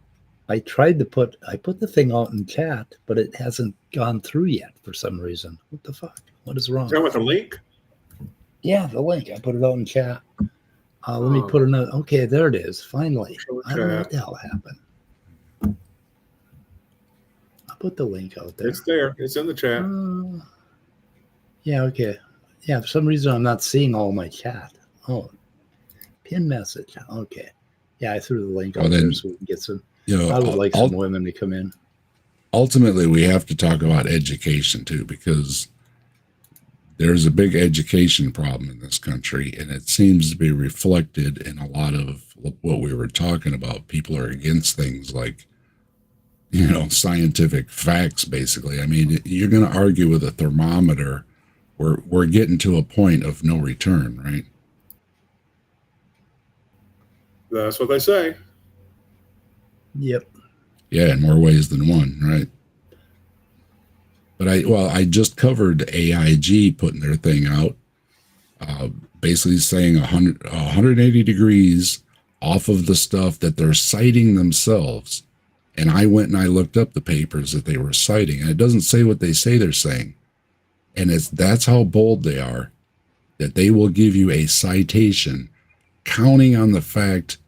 I tried to put the thing out in chat, but it hasn't gone through yet for some reason. What the fuck? What is wrong? Is that with a link? Yeah, the link. I put it out in chat. Let me put it out. Okay, there it is. Finally. I don't know what the hell happened. I put the link out there. It's there. It's in the chat. Yeah, okay. Yeah, for some reason I'm not seeing all my chat. Oh, pin message. Okay. Yeah, I threw the link out there so we can get some. I would like some women to come in. Ultimately, we have to talk about education too, because there's a big education problem in this country, and it seems to be reflected in a lot of what we were talking about. People are against things like, scientific facts, basically. I mean, you're going to argue with a thermometer. We're getting to a point of no return, right? That's what they say. Yep. Yeah, in more ways than one, right? But I just covered AIG putting their thing out, basically saying 180 degrees off of the stuff that they're citing themselves. And I went and I looked up the papers that they were citing, and it doesn't say what they say they're saying. And that's how bold they are, that they will give you a citation counting on the fact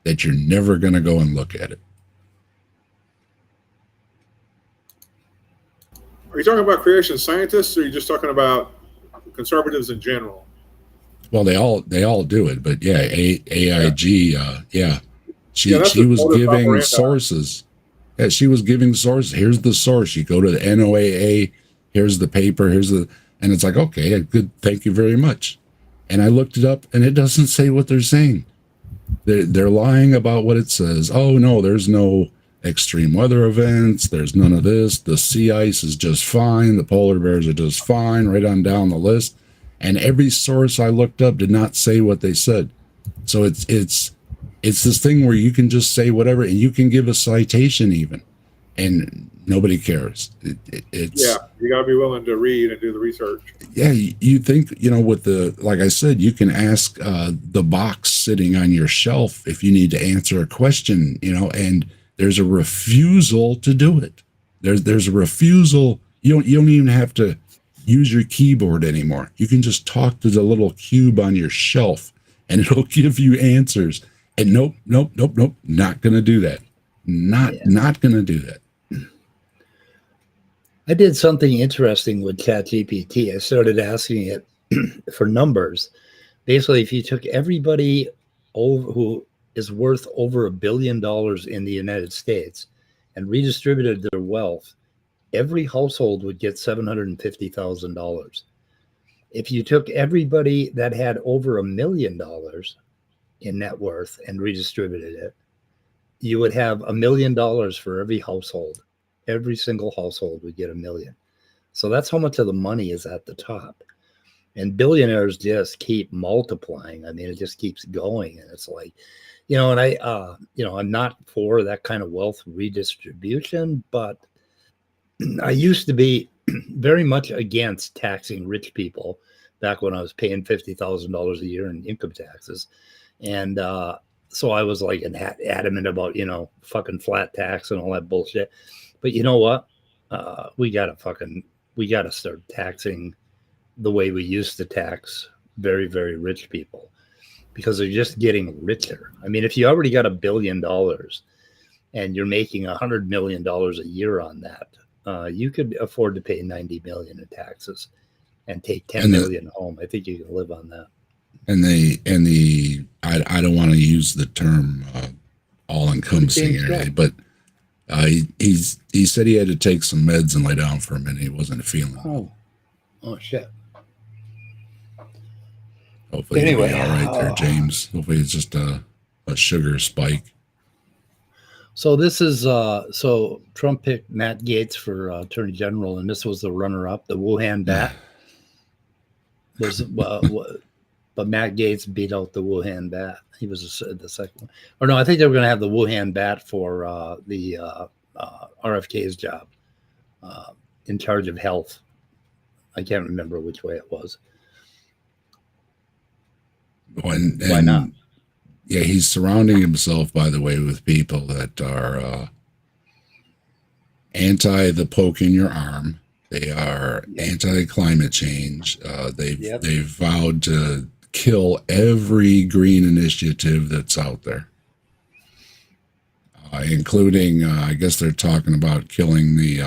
that you're never going to go and look at it. Are you talking about creation scientists, or are you just talking about conservatives in general? Well, they all do it, but yeah, AIG, She that's she the was modus giving operandi. sources. Yeah, she was giving sources. Here's the source. You go to the NOAA. Here's the paper. And it's like, okay, good. Thank you very much. And I looked it up, and it doesn't say what they're saying. They're lying about what it says. Oh no, there's no extreme weather events. There's none of this. The sea ice is just fine. The polar bears are just fine. Right on down the list. And every source I looked up did not say what they said. So it's this thing where you can just say whatever, and you can give a citation even, and nobody cares. It's Yeah, you got to be willing to read and do the research. yeah. You think, with like I said, you can ask the box sitting on your shelf if you need to answer a question, and there's a refusal to do it. There's a refusal. You don't even have to use your keyboard anymore. You can just talk to the little cube on your shelf, and it'll give you answers. And nope, not going to do that. Not going to do that. I did something interesting with ChatGPT. I started asking it for numbers. Basically, if you took everybody who is worth over $1 billion in the United States and redistributed their wealth, every household would get $750,000. If you took everybody that had over $1 million in net worth and redistributed it, you would have $1 million for every household. Every single household would get $1 million. So that's how much of the money is at the top. And billionaires just keep multiplying. I mean, it just keeps going. And it's like, and I'm not for that kind of wealth redistribution, but I used to be very much against taxing rich people back when I was paying $50,000 a year in income taxes. And so I was like adamant about, fucking flat tax and all that bullshit. But you know what? We gotta start taxing the way we used to tax very, very rich people, because they're just getting richer. I mean, if you already got $1 billion and you're making $100 million a year on that, you could afford to pay $90 million in taxes and take $10 million home. I think you can live on that. And I don't want to use the term all-encompassing area, but he said he had to take some meds and lay down for a minute. He wasn't feeling. Oh shit. Hopefully anyway, he'll be all right there, James. Hopefully it's just a sugar spike. So this is so Trump picked Matt Gaetz for Attorney General, and this was the runner-up, the Wuhan bat. But Matt Gaetz beat out the Wuhan bat. He was the second one. Or no, I think they were going to have the Wuhan bat for the RFK's job in charge of health. I can't remember which way it was. Why not? Yeah, he's surrounding himself, by the way, with people that are anti the poke in your arm. They are anti-climate change. They've vowed to kill every green initiative that's out there, including, I guess they're talking about killing the,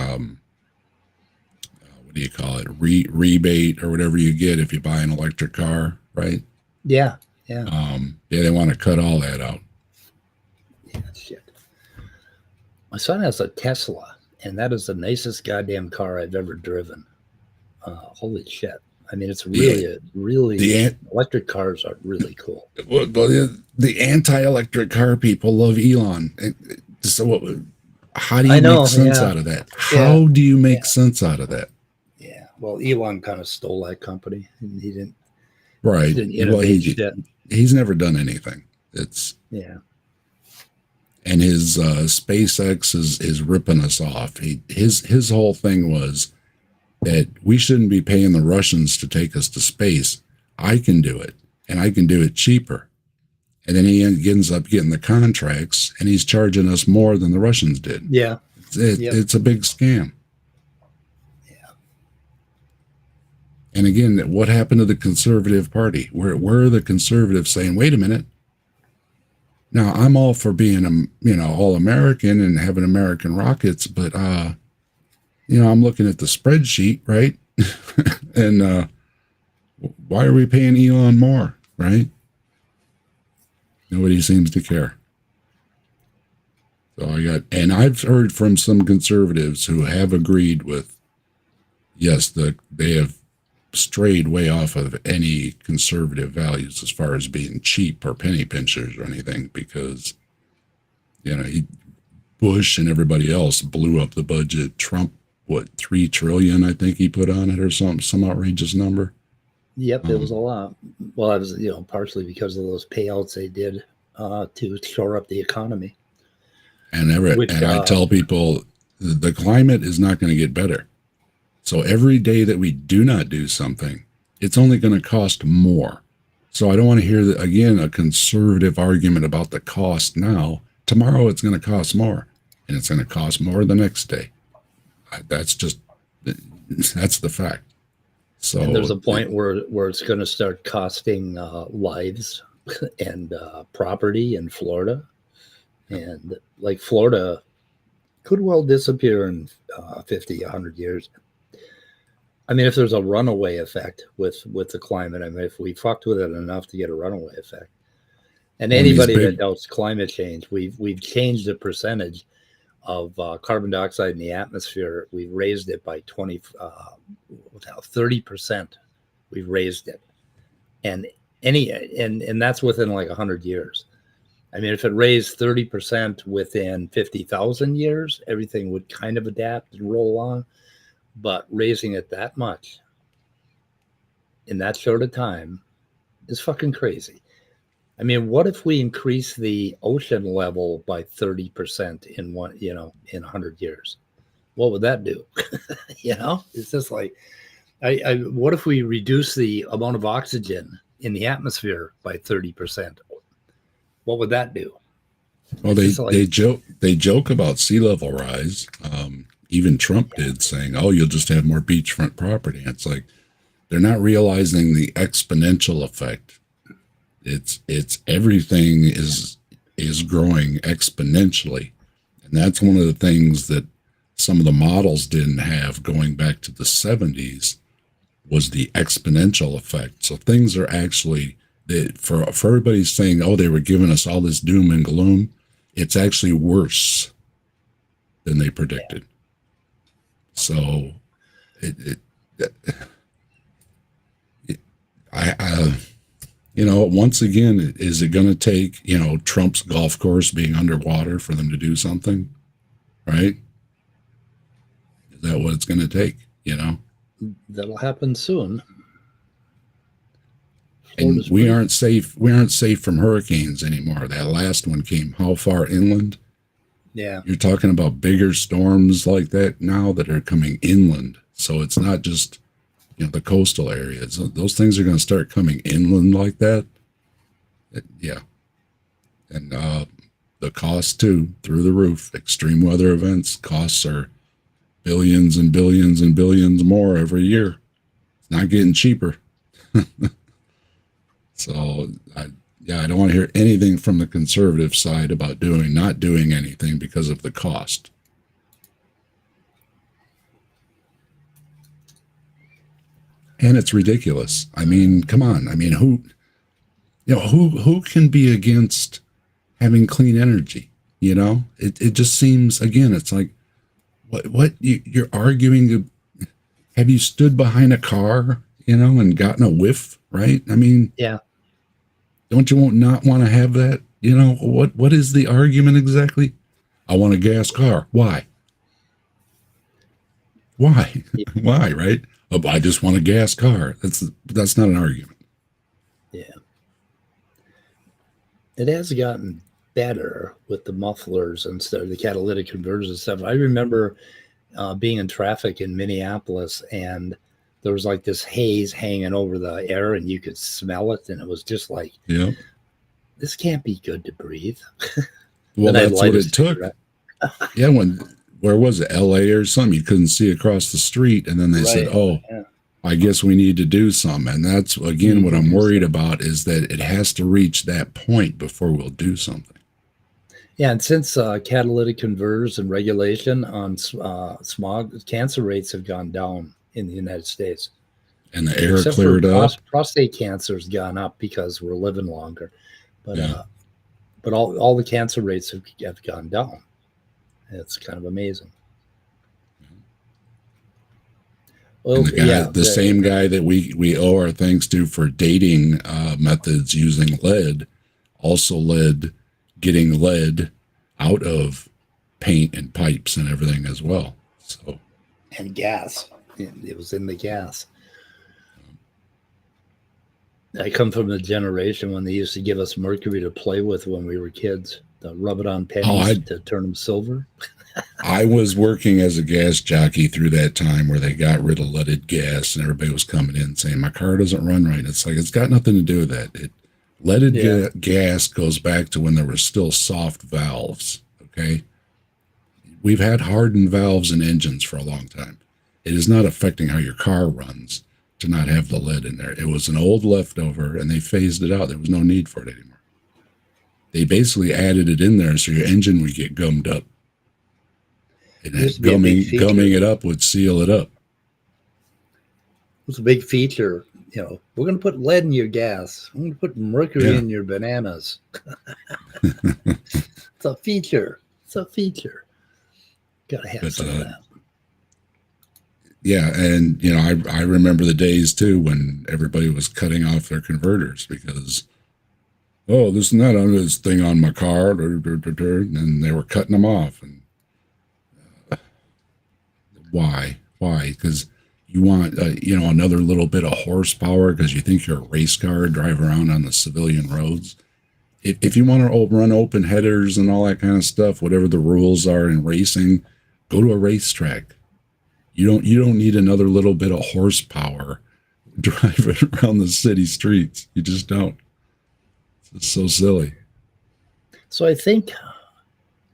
what do you call it, rebate or whatever you get if you buy an electric car, right? Yeah. They want to cut all that out. Yeah, shit. My son has a Tesla, and that is the nicest goddamn car I've ever driven. Holy shit. I mean, it's really electric cars are really cool. Well, the anti-electric car people love Elon. So how do you make sense out of that? How do you make sense out of that? Yeah. Well, Elon kind of stole that company. He didn't. Right. He didn't innovate shit. He's never done anything. And his SpaceX is ripping us off. His whole thing was that we shouldn't be paying the Russians to take us to space. I can do it, and I can do it cheaper. And then he ends up getting the contracts, and he's charging us more than the Russians did. Yeah. It's a big scam. Yeah. And again, what happened to the conservative party? Where are the conservatives saying, wait a minute, now I'm all for being, all American and having American rockets, but, I'm looking at the spreadsheet, right? And why are we paying Elon more, right? Nobody seems to care. So and I've heard from some conservatives who have agreed with, yes, they have strayed way off of any conservative values as far as being cheap or penny pinchers or anything, because, Bush and everybody else blew up the budget. Trump, what, $3 trillion, I think he put on it or some outrageous number. Yep, it was a lot. Well, it was, partially because of those payouts they did to shore up the economy. And I tell people the climate is not going to get better. So every day that we do not do something, it's only going to cost more. So I don't want to hear, again, a conservative argument about the cost now. Tomorrow it's going to cost more, and it's going to cost more the next day. That's the fact. So and there's a point where it's going to start costing lives and property in Florida. And like Florida could well disappear in 50, 100 years. I mean, if there's a runaway effect with the climate, I mean, if we fucked with it enough to get a runaway effect. And anybody that doubts climate change, we've changed the percentage of carbon dioxide in the atmosphere. We've raised it by 30%. We've raised it. And that's within like 100 years. I mean, if it raised 30% within 50,000 years, everything would kind of adapt and roll on. But raising it that much in that short of time is fucking crazy. I mean, what if we increase the ocean level by 30% in 100 years? What would that do? It's just like, what if we reduce the amount of oxygen in the atmosphere by 30%? What would that do? Well, they joke about sea level rise. Even Trump did, saying, "Oh, you'll just have more beachfront property." It's like they're not realizing the exponential effect. It's everything is growing exponentially, and that's one of the things that some of the models didn't have going back to the 70s was the exponential effect. So things are actually, for everybody saying, "Oh, they were giving us all this doom and gloom," it's actually worse than they predicted. So, once again, is it going to take, Trump's golf course being underwater for them to do something, right? Is that what it's going to take, That'll happen soon. And we aren't safe from hurricanes anymore. That last one came how far inland? Yeah. You're talking about bigger storms like that now that are coming inland. So it's not just, the coastal areas. Those things are going to start coming inland like that. Yeah. And the cost too, through the roof. Extreme weather events costs are billions and billions and billions more every year. It's not getting cheaper. So I don't want to hear anything from the conservative side about not doing anything because of the cost. And it's ridiculous. I mean, come on. I mean, who can be against having clean energy? It just seems, again, it's like, what you're arguing. Have you stood behind a car, and gotten a whiff, right? I mean, yeah. Don't you not want to have that? What is the argument exactly? I want a gas car. Why? Why? Why, right? Oh, I just want a gas car. That's not an argument. Yeah. It has gotten better with the mufflers and stuff, the catalytic converters and stuff. I remember being in traffic in Minneapolis, and there was like this haze hanging over the air, and you could smell it, and it was just like, yeah, this can't be good to breathe. Well, that's what it took. Yeah, where was it? LA or something? You couldn't see across the street, and then they said, "Oh, yeah, I guess we need to do something." And that's again what I'm worried about, is that it has to reach that point before we'll do something. Yeah, and since catalytic converters and regulation on smog, cancer rates have gone down in the United States. And the air cleared up. Prostate cancer has gone up because we're living longer. But but all the cancer rates have gone down. It's kind of amazing. Well, and the same guy that we owe our thanks to for dating methods using lead also led getting lead out of paint and pipes and everything as well. So, and gas, it was in the gas. I come from the generation when they used to give us mercury to play with when we were kids, to rub it on pennies to turn them silver. I was working as a gas jockey through that time where they got rid of leaded gas, and everybody was coming in saying, my car doesn't run right. It's like, it's got nothing to do with that. Leaded gas goes back to when there were still soft valves. Okay. We've had hardened valves in engines for a long time. It is not affecting how your car runs to not have the lead in there. It was an old leftover, and they phased it out. There was no need for it anymore. They basically added it in there so your engine would get gummed up. And gumming it up would seal it up. It was a big feature. You know, we're going to put lead in your gas. I'm going to put mercury in your bananas. It's a feature. It's a feature. Got to have some of that. Yeah, and you know, I remember the days too when everybody was cutting off their converters because, oh, this and that on this thing on my car, and they were cutting them off. And why? Because you want another little bit of horsepower because you think you're a race car drive around on the civilian roads. If you want to run open headers and all that kind of stuff, whatever the rules are in racing, go to a racetrack. You don't need another little bit of horsepower driving around the city streets. You just don't. It's so silly. So I think.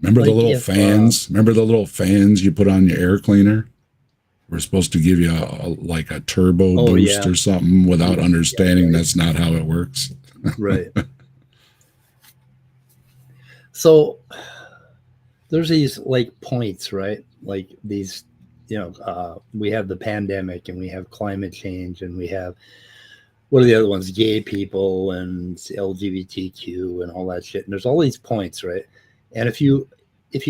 Remember the little fans? Remember the little fans you put on your air cleaner? We're supposed to give you a turbo boost or something without understanding that's not how it works. Right. So there's these like points, right? Like these, we have the pandemic and we have climate change and we have, what are the other ones? Gay people and LGBTQ and all that shit. And there's all these points, right? And if you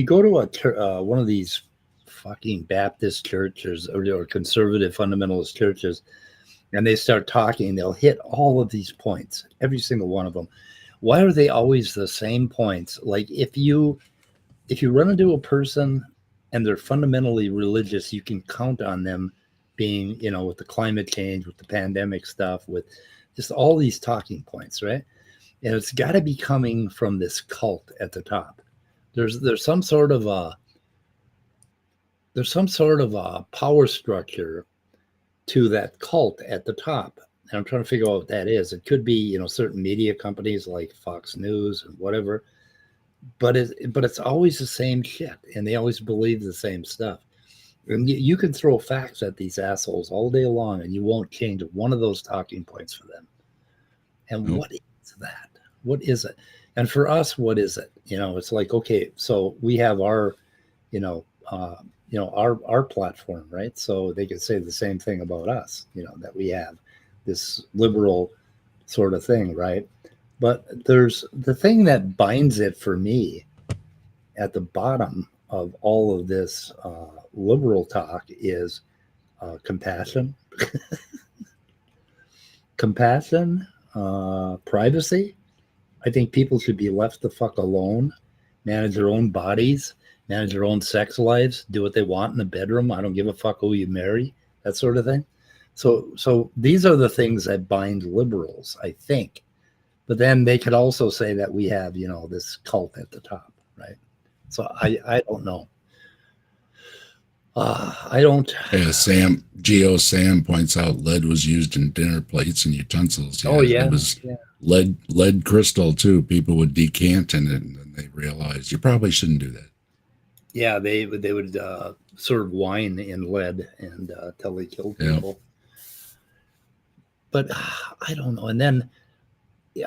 go to one of these fucking Baptist churches or conservative fundamentalist churches, and they start talking, they'll hit all of these points, every single one of them. Why are they always the same points? Like if you run into a person and they're fundamentally religious, you can count on them being, with the climate change, with the pandemic stuff, with just all these talking points, right? And it's got to be coming from this cult at the top. There's some sort of a power structure to that cult at the top. And I'm trying to figure out what that is. It could be, certain media companies like Fox News and whatever, but it's always the same shit, and they always believe the same stuff. And you can throw facts at these assholes all day long, and you won't change one of those talking points for them. And What is that? What is it? And for us, what is it? It's like, okay, so we have our, our platform, right? So they could say the same thing about us, that we have this liberal sort of thing, right? But there's the thing that binds it for me at the bottom of all of this liberal talk is compassion, privacy. I think people should be left the fuck alone, manage their own bodies, manage their own sex lives, do what they want in the bedroom. I don't give a fuck who you marry, that sort of thing. So these are the things that bind liberals, I think. But then they could also say that we have, this cult at the top, right? So I don't know. I don't. Yeah, Sam points out lead was used in dinner plates and utensils. Yeah, it was lead crystal too. People would decant in it, and then they realized you probably shouldn't do that. Yeah, they would serve wine in lead and till they killed people. Yeah. But I don't know. And then,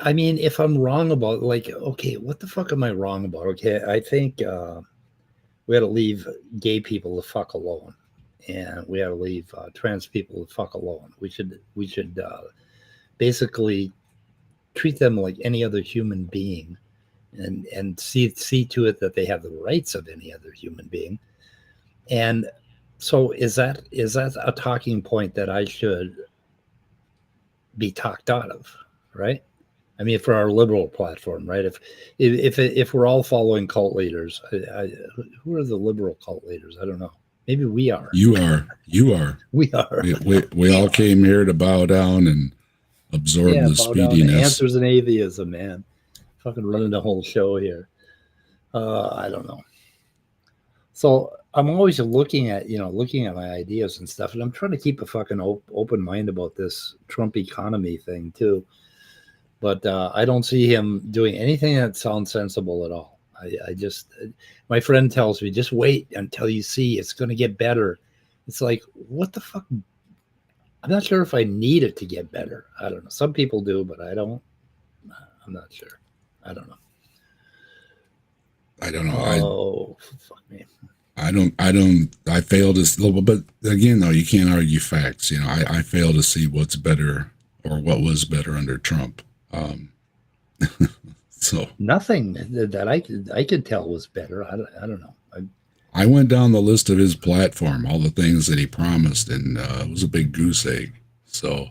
I mean, if I'm wrong about, okay, what the fuck am I wrong about? Okay, I think we had to leave gay people the fuck alone, and we had to leave trans people the fuck alone. We should basically treat them like any other human being, and see to it that they have the rights of any other human being. And so is that a talking point that I should be talked out of, right? I mean, for our liberal platform, right? If we're all following cult leaders, who are the liberal cult leaders? I don't know. Maybe we are. You are. We are. We all came here to bow down and absorb the speediness. Answers and atheism, man. Fucking running the whole show here. I don't know. So I'm always looking at my ideas and stuff, and I'm trying to keep a fucking open mind about this Trump economy thing too. But I don't see him doing anything that sounds sensible at all. I just, my friend tells me, just wait until you see it's going to get better. It's like, what the fuck? I'm not sure if I need it to get better. I don't know. Some people do, but I don't. I'm not sure. I don't know. Oh, fuck me. I fail to, but again, though, you can't argue facts. I fail to see what's better or what was better under Trump. So nothing that I could tell was better. I don't know. I went down the list of his platform, all the things that he promised, and it was a big goose egg. So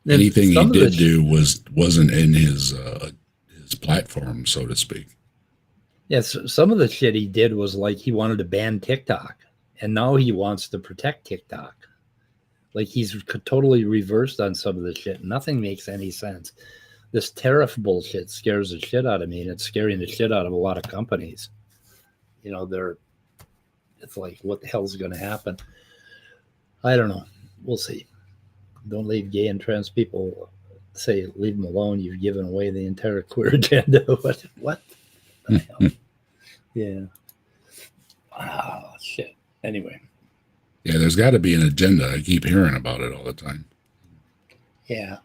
anything he did do wasn't in his platform, so to speak. Yes, some of the shit he did was like he wanted to ban TikTok, and now he wants to protect TikTok. Like he's totally reversed on some of the shit. Nothing makes any sense. This tariff bullshit scares the shit out of me, and it's scaring the shit out of a lot of companies. It's like, what the hell's going to happen? I don't know. We'll see. Don't leave gay and trans people. Say, leave them alone. You've given away the entire queer agenda. What the hell? Yeah. Shit. Anyway. Yeah, there's got to be an agenda. I keep hearing about it all the time. Yeah.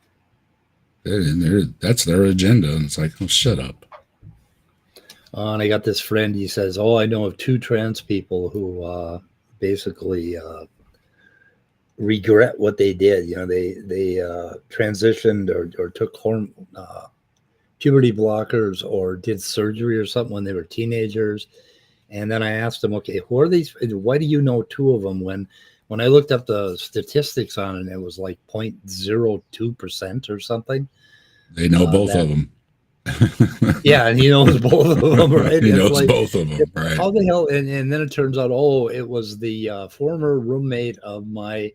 That's their agenda. And it's like, oh, shut up. And I got this friend. He says, I know of 2 trans people who basically regret what they did. They transitioned or took puberty blockers or did surgery or something when they were teenagers. And then I asked them, okay, who are these? Why do you know 2 of them? When I looked up the statistics on it, it was like 0.02% or something. They know both of them. Yeah, and he knows both of them, right? He knows both of them, right? How the hell? And then it turns out, it was the former roommate of my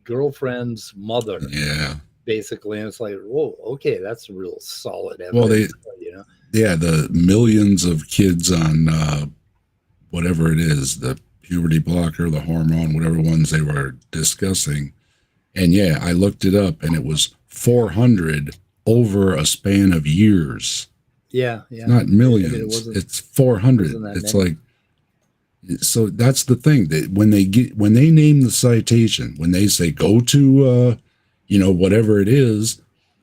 girlfriend's mother. Yeah. Basically, and it's like, whoa, okay, that's real solid evidence. Well, yeah, the millions of kids on whatever it is, the puberty blocker, the hormone, whatever ones they were discussing. And yeah, I looked it up, and it was 400 over a span of years. Yeah. It's not millions. It's 400. It's many. Like, so that's the thing that when they name the citation, when they say go to whatever it is,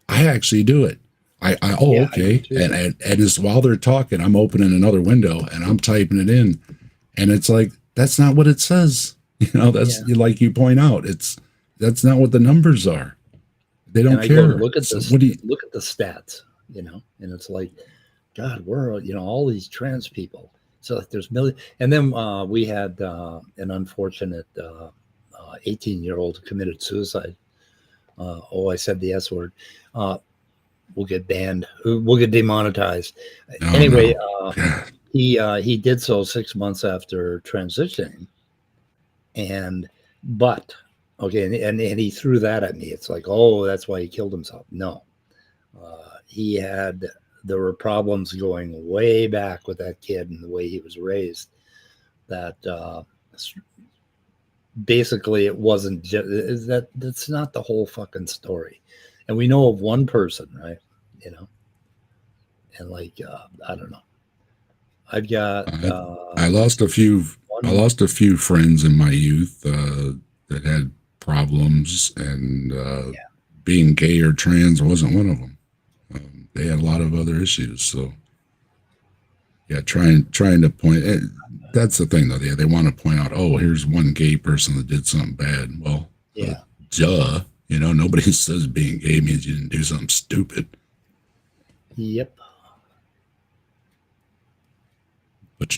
I actually do it. Okay. And it's while they're talking, I'm opening another window and I'm typing it in, and it's like, that's not what it says. Like you point out, that's not what the numbers are. They don't care. Look at look at the stats, and it's like, God, we're all these trans people. So like there's millions. And then we had an unfortunate 18-year-old committed suicide. I said the S word. We'll get banned. We'll get demonetized. Anyway, he did so 6 months after transitioning, and he threw that at me. It's like, that's why he killed himself. No, there were problems going way back with that kid and the way he was raised. That basically it wasn't just that's not the whole fucking story. And we know of one person, right? And like I don't know. I've got I lost a few friends in my youth that had problems, and being gay or trans wasn't one of them. They had a lot of other issues. So yeah, trying to point. That's the thing, though. They want to point out, here's one gay person that did something bad. Well, duh. Nobody says being gay means you didn't do something stupid. Yep.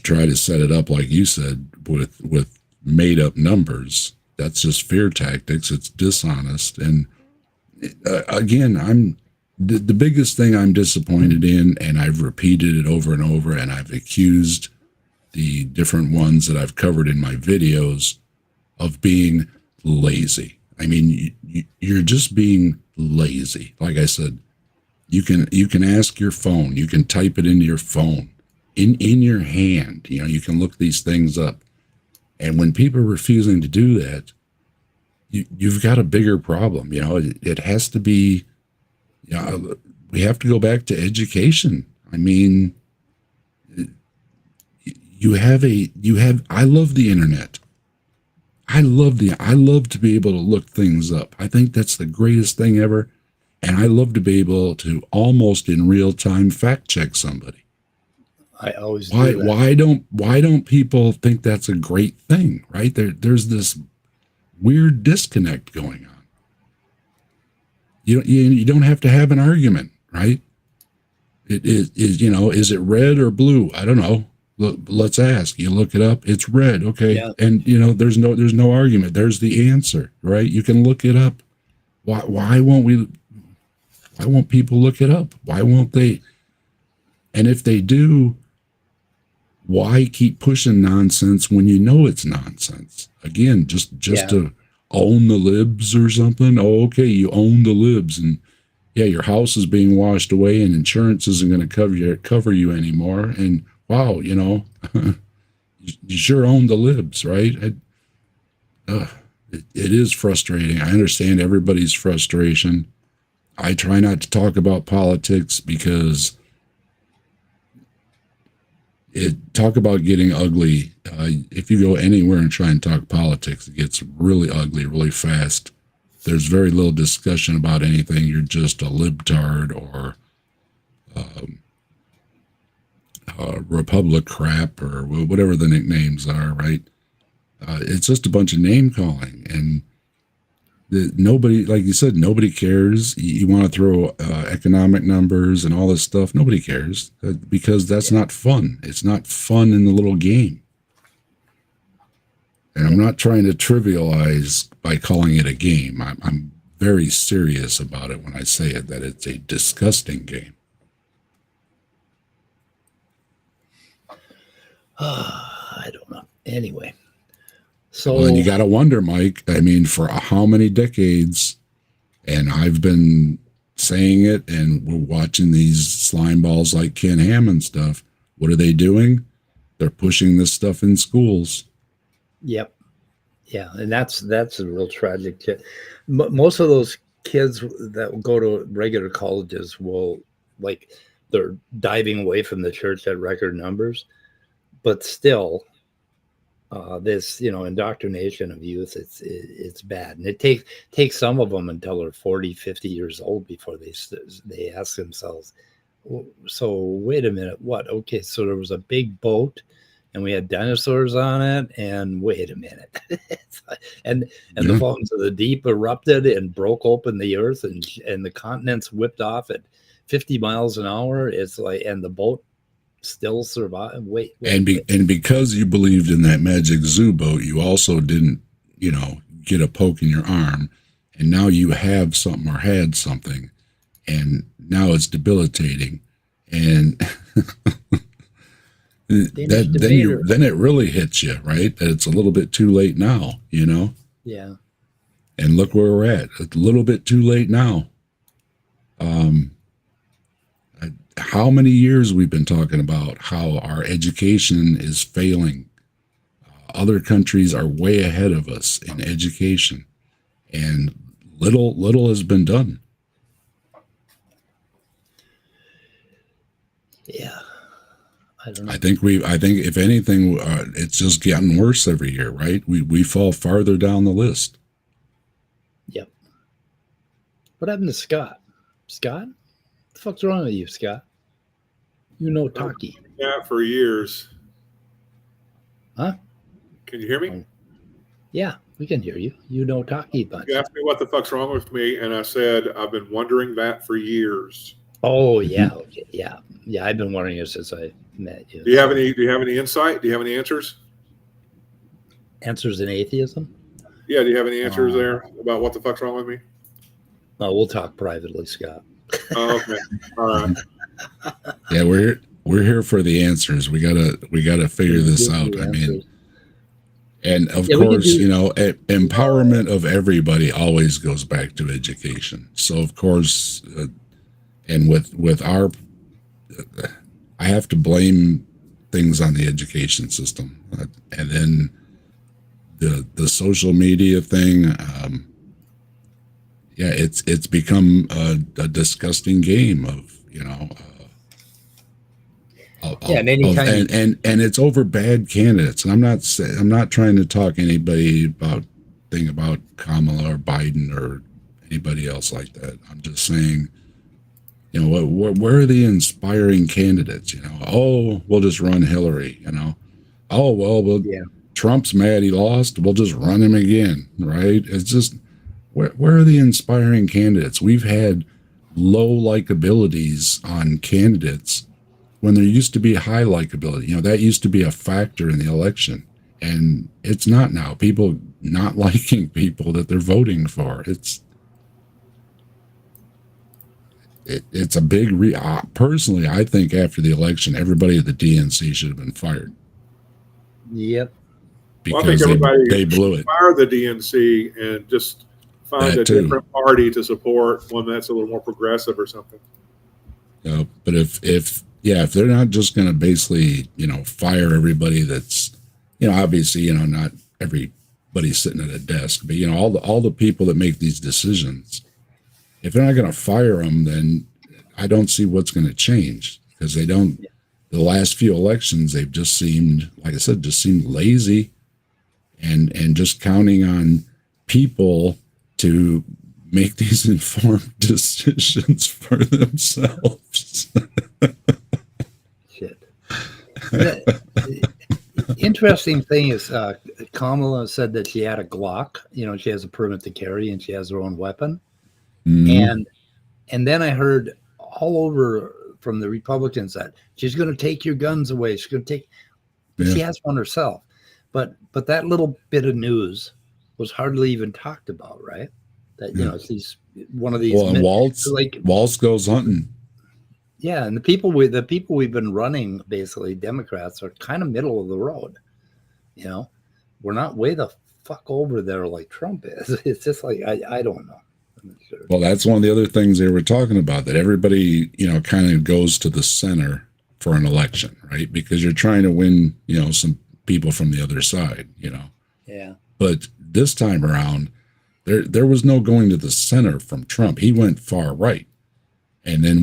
try to set it up like you said with made up numbers, that's just fear tactics. It's dishonest. And again, the biggest thing I'm disappointed in, and I've repeated it over and over, and I've accused the different ones that I've covered in my videos of being lazy. I mean, you're just being lazy. Like I said, you can ask your phone, you can type it into your phone, in your hand. You know, you can look these things up. And when people are refusing to do that, you've got a bigger problem. You know, it has to be, you know, we have to go back to education. I mean, I love the internet. I love to be able to look things up. I think that's the greatest thing ever. And I love to be able to almost in real time fact check somebody. I always do that. Why don't people think that's a great thing, right? There's this weird disconnect going on. You don't have to have an argument, right? It is, you know, is it red or blue? I don't know. Let's ask. You look it up. It's red. Okay. Yeah. And you know, there's no argument. There's the answer, right? You can look it up. Why won't people look it up? Why won't they? And if they do, why keep pushing nonsense when you know it's nonsense? Again, just to own the libs or something. Oh, okay, you own the libs, and yeah, your house is being washed away, and insurance isn't going to cover you anymore. And wow, you know, you sure own the libs, right? It is frustrating. I understand everybody's frustration. I try not to talk about politics because talk about getting ugly. If you go anywhere and try and talk politics, it gets really ugly really fast. There's very little discussion about anything. You're just a libtard or Republic crap or whatever the nicknames are, right? It's just a bunch of name calling, and nobody, like you said, nobody cares. You want to throw economic numbers and all this stuff. Nobody cares because that's not fun. It's not fun in the little game. And I'm not trying to trivialize by calling it a game. I'm very serious about it when I say it, that it's a disgusting game. I don't know. Anyway. So well, and you got to wonder, Mike, I mean, for how many decades, and I've been saying it, and we're watching these slime balls like Ken Ham and stuff. What are they doing? They're pushing this stuff in schools. Yep. Yeah. And that's a real tragic. Most of those kids that go to regular colleges will, like, they're diving away from the church at record numbers, but still, this, you know, indoctrination of youth, it's bad. And it takes some of them until they're 40, 50 years old before they ask themselves, so wait a minute, what? Okay, so there was a big boat and we had dinosaurs on it, and wait a minute. and the fountains of the deep erupted and broke open the earth, and the continents whipped off at 50 miles an hour. It's like, and the boat still survive. Wait. And because you believed in that magic zoo boat, you also didn't, you know, get a poke in your arm, and now you have something or had something, and now it's debilitating, and then it really hits you, right? That it's a little bit too late now, you know? Yeah. And look where we're at. It's a little bit too late now. How many years we've been talking about how our education is failing. Other countries are way ahead of us in education, and little has been done. Yeah. I don't know. I think if anything, it's just getting worse every year, right? We fall farther down the list. Yep. What happened to Scott? Scott? What the fuck's wrong with you, Scott? You know Taki. Yeah, for years. Huh? Can you hear me? Yeah, we can hear you. You know Taki bunch. You asked me what the fuck's wrong with me, and I said I've been wondering that for years. Oh yeah, okay. Yeah. I've been wondering it since I met you. Do you have any insight? Do you have any answers? Answers in atheism? Yeah. Do you have any answers there about what the fuck's wrong with me? Oh, we'll talk privately, Scott. Oh, okay. All right. Yeah, we're here for the answers. We gotta figure this out. I mean, and of course, empowerment of everybody always goes back to education. So of course, and with our, I have to blame things on the education system, and then the social media thing. Yeah, it's become a disgusting game of and it's over bad candidates. And I'm not trying to talk anybody about Kamala or Biden or anybody else like that. I'm just saying, where are the inspiring candidates? Oh, we'll just run Hillary. Oh well, Trump's mad he lost. We'll just run him again, right? It's just where are the inspiring candidates? We've had low likabilities on candidates when there used to be high likability. That used to be a factor in the election, and it's not now. People not liking people that they're voting for. It's a big personally, I think after the election, everybody at the DNC should have been fired. Yep. Well, I think everybody they blew it. Fire the DNC and just find a different party to support, one that's a little more progressive or something. But if they're not just going to basically, fire everybody that's, obviously, not everybody sitting at a desk, but all the people that make these decisions, if they're not going to fire them, then I don't see what's going to change, because they don't. The last few elections, they've just seemed, like I said, lazy, and just counting on people to make these informed decisions for themselves. Shit. The interesting thing is Kamala said that she had a Glock. She has a permit to carry, and she has her own weapon. Mm-hmm. And then I heard all over from the Republicans that she's going to take your guns away. She's going to take. Yeah. She has one herself, but that little bit of news was hardly even talked about, right? That she's one of these. Well, Waltz goes hunting. Yeah, and the people we've been running, basically Democrats, are kind of middle of the road. We're not way the fuck over there like Trump is. It's just like I don't know. Sure. Well, that's one of the other things they were talking about, that everybody, kind of goes to the center for an election, right? Because you're trying to win, some people from the other side, Yeah. But this time around, there was no going to the center from Trump. He went far right. And then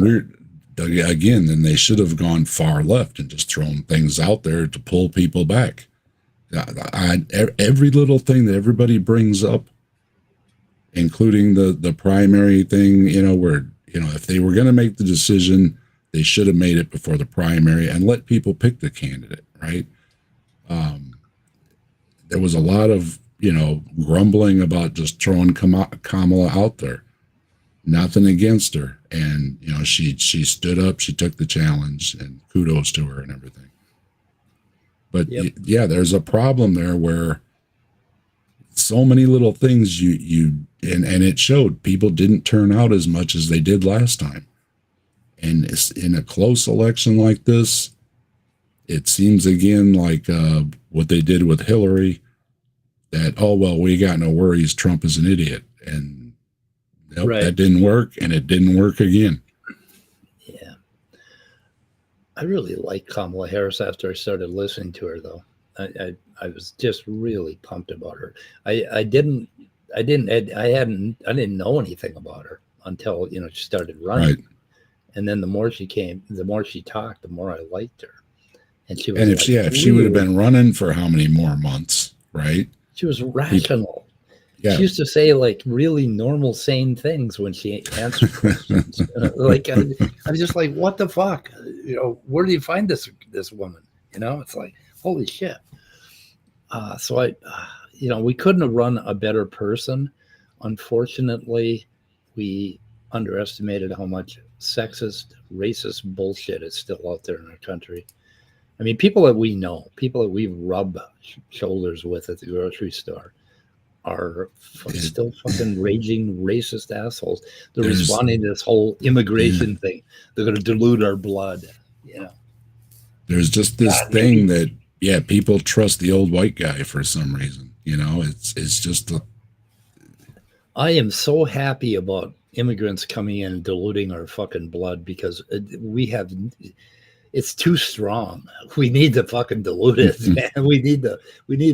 then they should have gone far left and just thrown things out there to pull people back. Every little thing that everybody brings up, including the primary thing, where, if they were going to make the decision, they should have made it before the primary and let people pick the candidate, right? There was a lot of, grumbling about just throwing Kamala out there. Nothing against her. And, she stood up, she took the challenge, and kudos to her and everything. But yeah, there's a problem there where so many little things and it showed people didn't turn out as much as they did last time. And in a close election like this, it seems again like what they did with Hillary, that, oh, well, we got no worries, Trump is an idiot. And nope, right. That didn't work, and it didn't work again. Yeah. I really like Kamala Harris after I started listening to her, though. I was just really pumped about her. I didn't know anything about her until she started running. Right. And then the more she talked, the more I liked her. And she was, and if she would have been running for how many more months, right? She was rational. Yeah. She used to say like really normal, sane things when she answered questions. I was just like, what the fuck? Where do you find this woman? It's like, holy shit. So we couldn't have run a better person. Unfortunately, we underestimated how much sexist, racist bullshit is still out there in our country. I mean, people that we know, people that we rub shoulders with at the grocery store are still fucking raging racist assholes. They're responding to this whole immigration thing. They're going to dilute our blood. There's just this thing that, people trust the old white guy for some reason. It's just I am so happy about immigrants coming in and diluting our fucking blood because it's too strong. We need to fucking dilute it, man. We need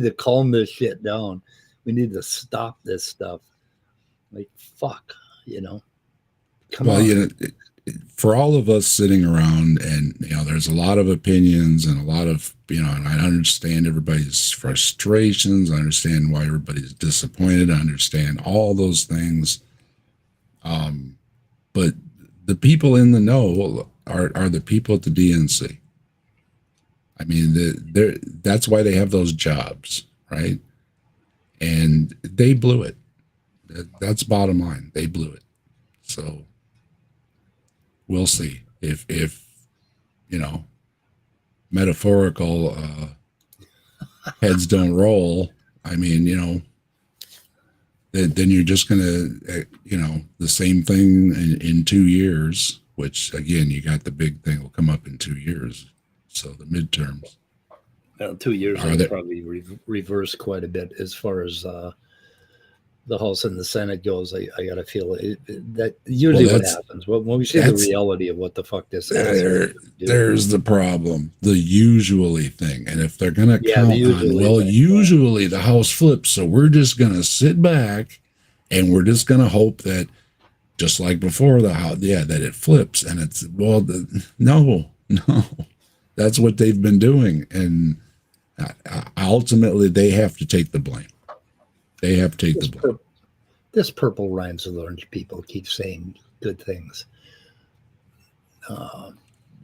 to calm this shit down. We need to stop this stuff. Like, fuck, Come on. For all of us sitting around and, there's a lot of opinions and a lot of, and I understand everybody's frustrations. I understand why everybody's disappointed. I understand all those things. But the people in the know are the people at the DNC. I mean, that's why they have those jobs, right? And they blew it. That's bottom line. They blew it. So we'll see if metaphorical heads don't roll. I mean, then you're just going to, the same thing in 2 years, which again, you got the big thing will come up in 2 years. So the midterms. Well, 2 years will probably reverse quite a bit as far as the House and the Senate goes. I got to feel that usually what happens when we see the reality of what the fuck this is. There's the problem, the usually thing. And if they're going to count on, usually the House flips. So we're just going to sit back and we're just going to hope that just like before the House, that it flips. And it's, no, that's what they've been doing. And ultimately they have to take the blame. They have to take the blame. This purple rhymes with orange people keep saying good things.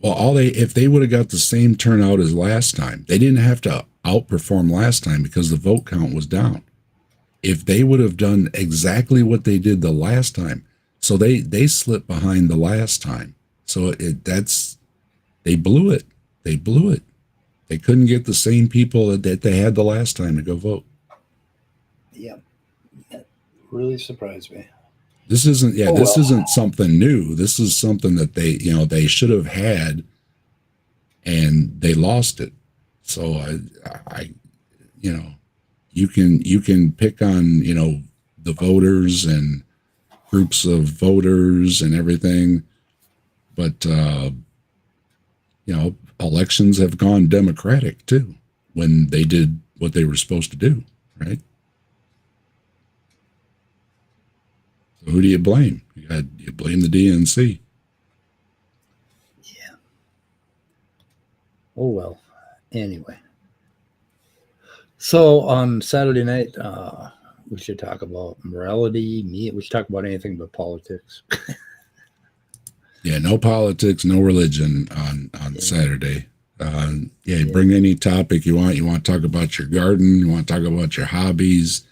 If they would have got the same turnout as last time, they didn't have to outperform last time because the vote count was down. If they would have done exactly what they did the last time, so they slipped behind the last time. So they blew it. They blew it. They couldn't get the same people that they had the last time to go vote. Yeah, that really surprised me. This isn't something new. This is something that they should have had, and they lost it. So you can pick on the voters and groups of voters and everything, but elections have gone Democratic too when they did what they were supposed to do, right? Who do you blame? You blame the DNC. Yeah. Oh, well. Anyway. So on Saturday night, we should talk about morality. We should talk about anything but politics. Yeah, no politics, no religion on Saturday. Bring any topic you want. You want to talk about your garden. You want to talk about your hobbies.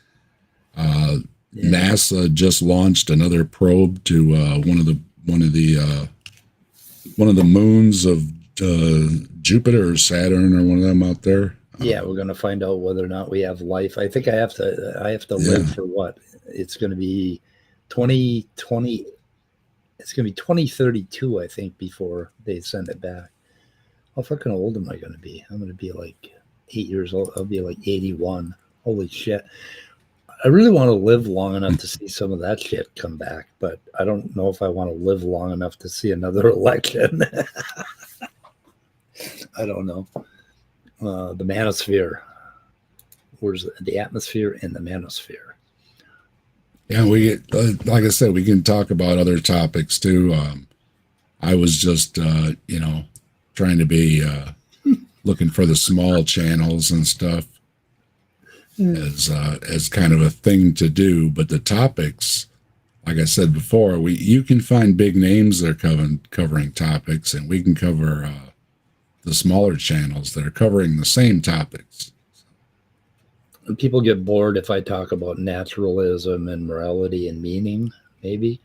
NASA just launched another probe to one of the moons of Jupiter or Saturn or one of them out there. Yeah, we're going to find out whether or not we have life. I think I have to live for what? It's going to be 2020. It's going to be 2032, I think, before they send it back. How fucking old am I going to be? I'm going to be like 8 years old. I'll be like 81. Holy shit. I really want to live long enough to see some of that shit come back, but I don't know if I want to live long enough to see another election. I don't know. The manosphere. Where's the atmosphere and the manosphere? Yeah, like I said, we can talk about other topics too. I was just, trying to be looking for the small channels and stuff. As kind of a thing to do, but the topics, like I said before, you can find big names that are covering topics, and we can cover the smaller channels that are covering the same topics. People get bored if I talk about naturalism and morality and meaning, maybe.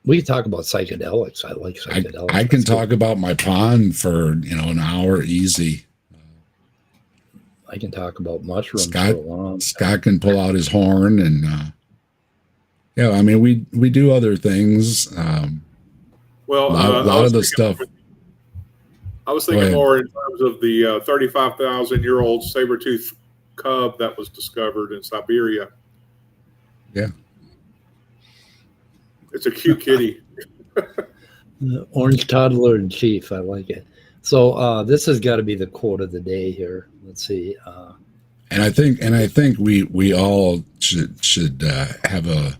We can talk about psychedelics. I like psychedelics. I can talk about my pond for an hour easy. I can talk about mushrooms for a long. Scott can pull out his horn, and yeah, I mean we do other things. Well, a lot of the stuff. I was thinking more in terms of the 35,000-year-old saber-toothed cub that was discovered in Siberia. Yeah. It's a cute kitty. Orange toddler in chief. I like it. So this has got to be the quote of the day here. Let's see. And I think we all should have a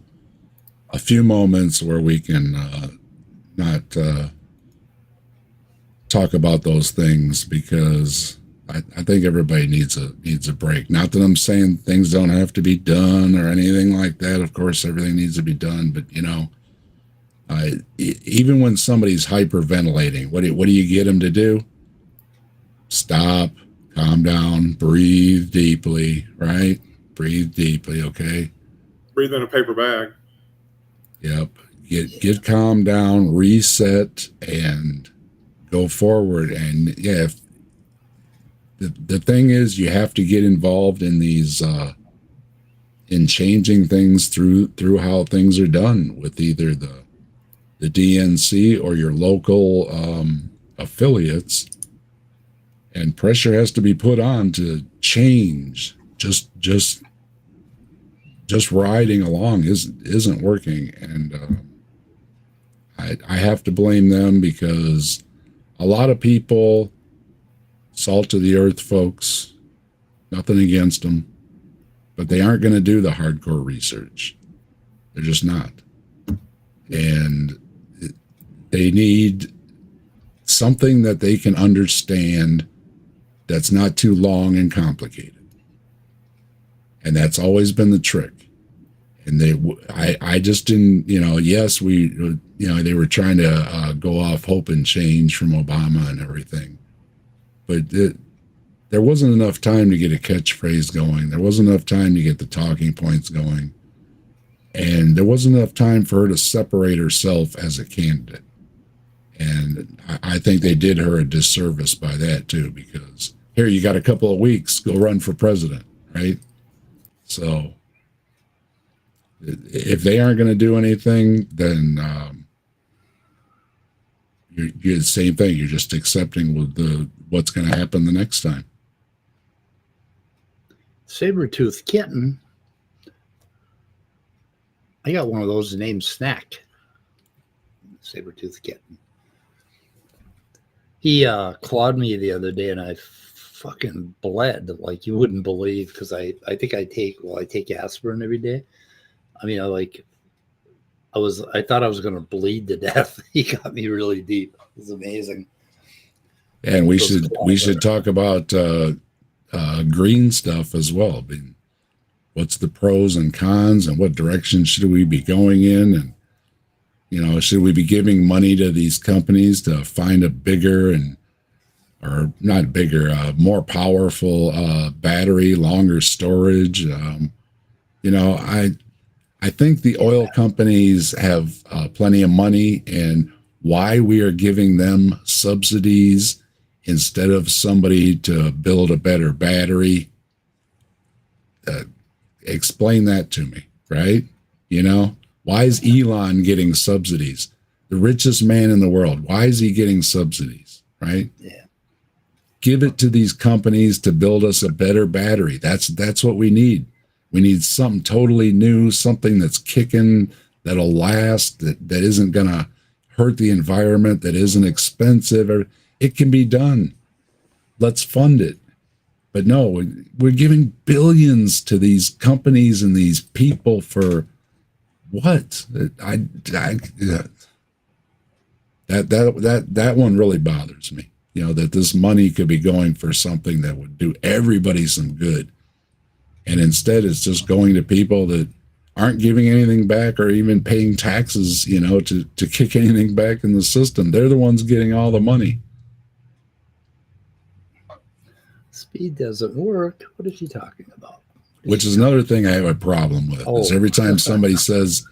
few moments where we can not talk about those things, because I think everybody needs a break. Not that I'm saying things don't have to be done or anything like that. Of course, everything needs to be done, but even when somebody's hyperventilating, what do you get them to do? Stop, calm down, breathe deeply, right? Breathe deeply, okay? Breathe in a paper bag. Yep. Get calm down, reset, and go forward. And yeah, the thing is, you have to get involved in these in changing things through how things are done with either the DNC or your local affiliates, and pressure has to be put on to change. Just riding along isn't working, and I have to blame them, because a lot of people, salt of the earth folks, nothing against them, but they aren't going to do the hardcore research. They're just not. And they need something that they can understand that's not too long and complicated. And that's always been the trick. And I just didn't, yes, they were trying to go off hope and change from Obama and everything. But there wasn't enough time to get a catchphrase going. There wasn't enough time to get the talking points going. And there wasn't enough time for her to separate herself as a candidate. And I think they did her a disservice by that too, because here you got a couple of weeks, go run for president, right? So if they aren't going to do anything, then you're the same thing. You're just accepting what's going to happen the next time. Saber-toothed kitten. I got one of those named Snack. Saber-toothed kitten. He clawed me the other day, and I fucking bled like you wouldn't believe, because I think I take aspirin every day. I mean, I thought I was going to bleed to death. He got me really deep. It was amazing. And we should talk about green stuff as well. I mean, what's the pros and cons, and what direction should we be going in? And, should we be giving money to these companies to find a more powerful battery, longer storage? I think the oil companies have plenty of money, and why we are giving them subsidies instead of somebody to build a better battery. Explain that to me, right? Why is Elon getting subsidies? The richest man in the world. Why is he getting subsidies, right? Yeah. Give it to these companies to build us a better battery. That's what we need. We need something totally new, something that's kicking, that'll last, that isn't going to hurt the environment, that isn't expensive. It can be done. Let's fund it. But no, we're giving billions to these companies and these people for what? That one really bothers me. That this money could be going for something that would do everybody some good. And instead, it's just going to people that aren't giving anything back or even paying taxes, to kick anything back in the system. They're the ones getting all the money. Speed doesn't work. What is she talking about? Which is another thing I have a problem with. Is every time somebody says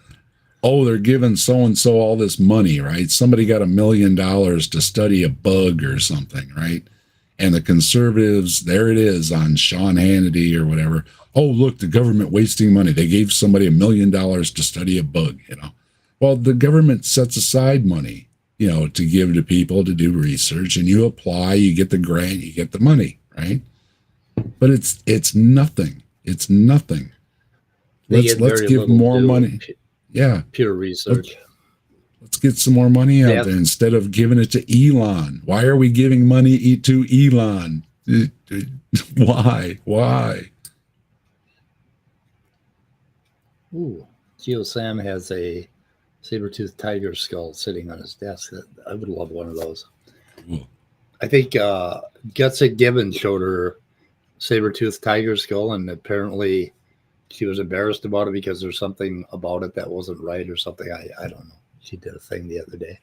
oh, they're giving so-and-so all this money, right? Somebody got $1 million to study a bug or something, right? And the conservatives, there it is on Sean Hannity or whatever. Oh, look, the government wasting money. They gave somebody $1 million to study a bug, Well, the government sets aside money, to give to people to do research, and you apply, you get the grant, you get the money, right? But it's nothing. It's nothing. Let's give more money. Yeah. Pure research. Let's get some more money out there instead of giving it to Elon. Why are we giving money to Elon? Why? Ooh, Geo Sam has a saber-toothed tiger skull sitting on his desk. I would love one of those. Ooh. I think Gutsa Gibbons showed her saber-toothed tiger skull, and apparently she was embarrassed about it because there's something about it that wasn't right or something. I don't know. She did a thing the other day.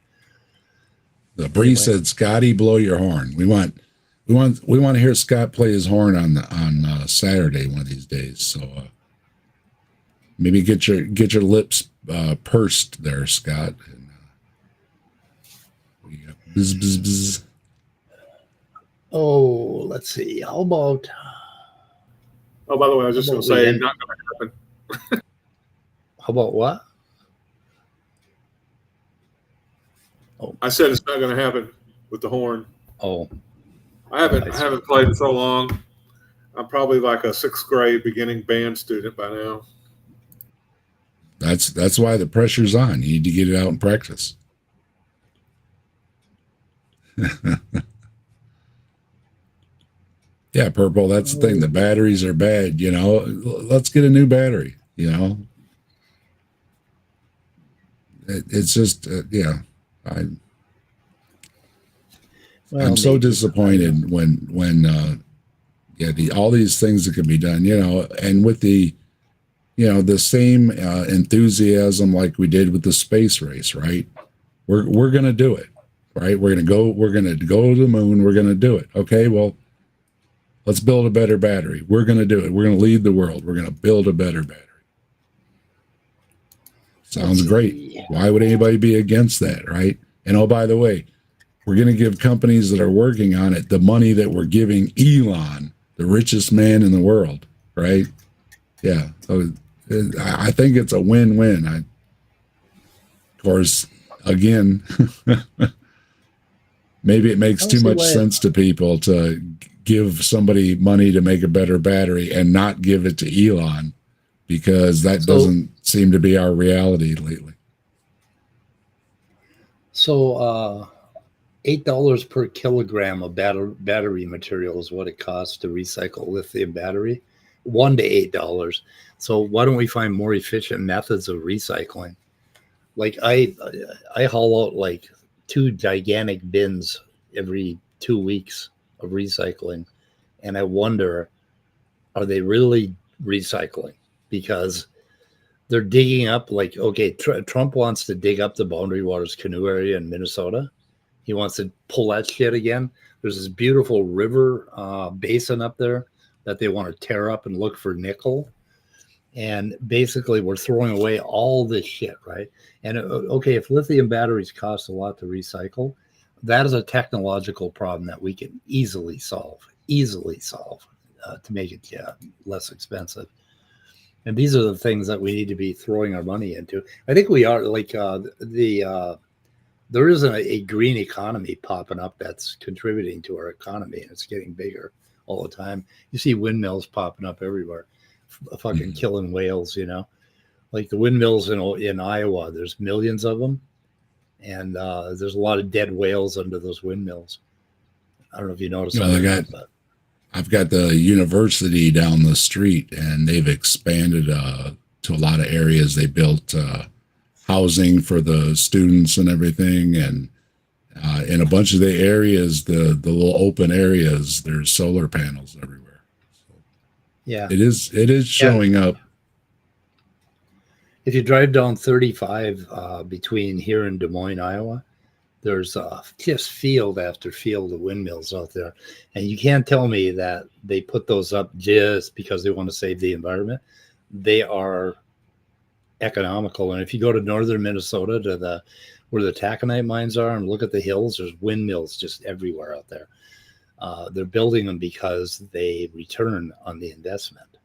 The Bree said, "Scotty, blow your horn. We want to hear Scott play his horn on Saturday one of these days. So maybe get your lips pursed there, Scott." And, we got bzz, bzz, bzz. Oh, let's see. How about? Oh, by the way, I was just going to say, not going to happen. How about what? Oh, I said it's not going to happen with the horn. Oh, I haven't played in so long. I'm probably like a 6th grade beginning band student by now. That's why the pressure's on. You need to get it out and practice. Yeah, Purple, that's the thing. The batteries are bad, Let's get a new battery, It's just, yeah. I'm so disappointed when all these things that can be done, and with the same enthusiasm like we did with the space race, right? We're going to do it, right? We're going to go to the moon. We're going to do it. Okay, well, let's build a better battery. We're going to do it. We're going to lead the world. We're going to build a better battery. Sounds great. Why would anybody be against that, right? And oh, by the way, we're going to give companies that are working on it the money that we're giving Elon, the richest man in the world, right? Yeah. So I think it's a win-win. Of course, again, maybe it makes too much sense to people to give somebody money to make a better battery and not give it to Elon, because that doesn't seem to be our reality lately. So $8 per kilogram of battery material is what it costs to recycle lithium battery, $1 to $8. So why don't we find more efficient methods of recycling? Like I haul out like 2 gigantic bins every 2 weeks of recycling, and I wonder, are they really recycling? Because they're digging up, like, okay, Trump wants to dig up the Boundary Waters canoe area in Minnesota. He wants to pull that shit again. There's this beautiful river basin up there that they want to tear up and look for nickel. And basically, we're throwing away all this shit, right? And okay, if lithium batteries cost a lot to recycle, that is a technological problem that we can easily solve to make it less expensive. And these are the things that we need to be throwing our money into. I think we are, like, there is a green economy popping up that's contributing to our economy, and it's getting bigger all the time. You see windmills popping up everywhere, fucking killing whales, like the windmills in Iowa. There's millions of them, and there's a lot of dead whales under those windmills. I don't know if you noticed that. But I've got the university down the street, and they've expanded to a lot of areas. They built housing for the students and everything, and in a bunch of the areas, the little open areas, there's solar panels everywhere. So yeah, it is showing up. If you drive down 35 between here and Des Moines, Iowa, there's just field after field of windmills out there. And you can't tell me that they put those up just because they want to save the environment. They are economical. And if you go to northern Minnesota to where the taconite mines are and look at the hills, there's windmills just everywhere out there. They're building them because they return on the investment,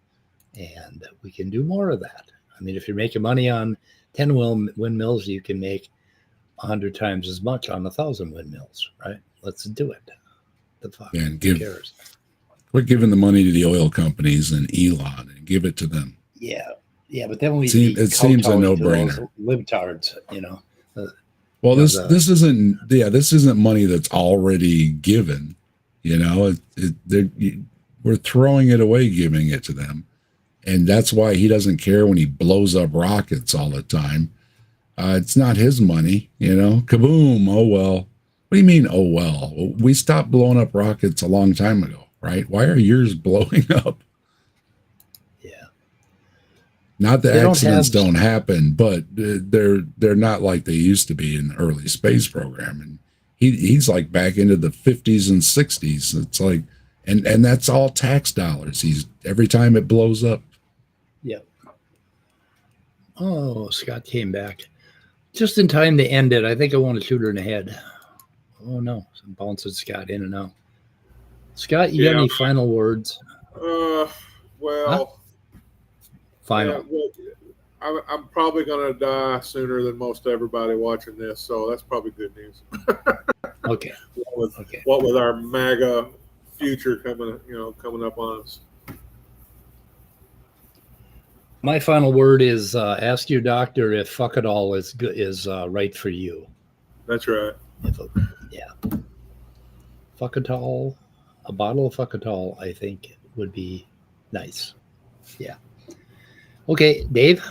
and we can do more of that. I mean, if you're making money on 10 windmills, you can make 100 times as much on 1,000 windmills, right? Let's do it. The fuck? And Who cares? Quit giving the money to the oil companies and Elon and give it to them. Yeah, but then we it seems a no-brainer. Libtards, you know. Well, this isn't money that's already given. You know, we're throwing it away, giving it to them, and that's why he doesn't care when he blows up rockets all the time. It's not his money, you know. Kaboom! Oh well. What do you mean? Oh well. We stopped blowing up rockets a long time ago, right? Why are yours blowing up? Yeah. Not that accidents don't happen, but they're not like they used to be in the early space program. And he's like back into the 50s and 60s. It's like, and that's all tax dollars. Every time it blows up. Yep. Oh, Scott came back just in time to end it. I think I want to shoot her in the head. Oh no, I'm bouncing Scott in and out. Scott, you got any final words? Well. Huh? Final. Yeah, I'm probably going to die sooner than most everybody watching this, so that's probably good news. Okay. What with our MAGA future coming up on us. My final word is ask your doctor if fuck it all is right for you. That's right. Fuckatol, a bottle of Fuckatol, I think would be nice. Yeah. Okay, Dave,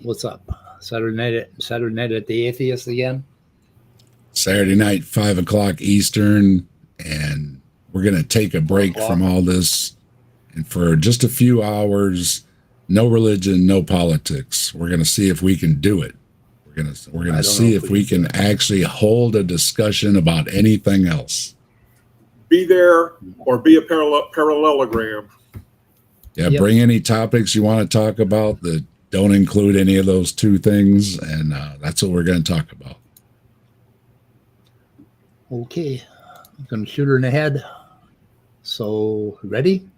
what's up? Saturday night at the Atheist again? Saturday night, 5:00 Eastern, and we're going to take a break from all this. And for just a few hours, no religion, no politics. We're going to see if we can do it. We're going to see if we can actually hold a discussion about anything else. Be there or be a parallelogram. Yeah, bring any topics you want to talk about that don't include any of those two things, and that's what we're going to talk about. Okay, I'm going to shoot her in the head. So, ready?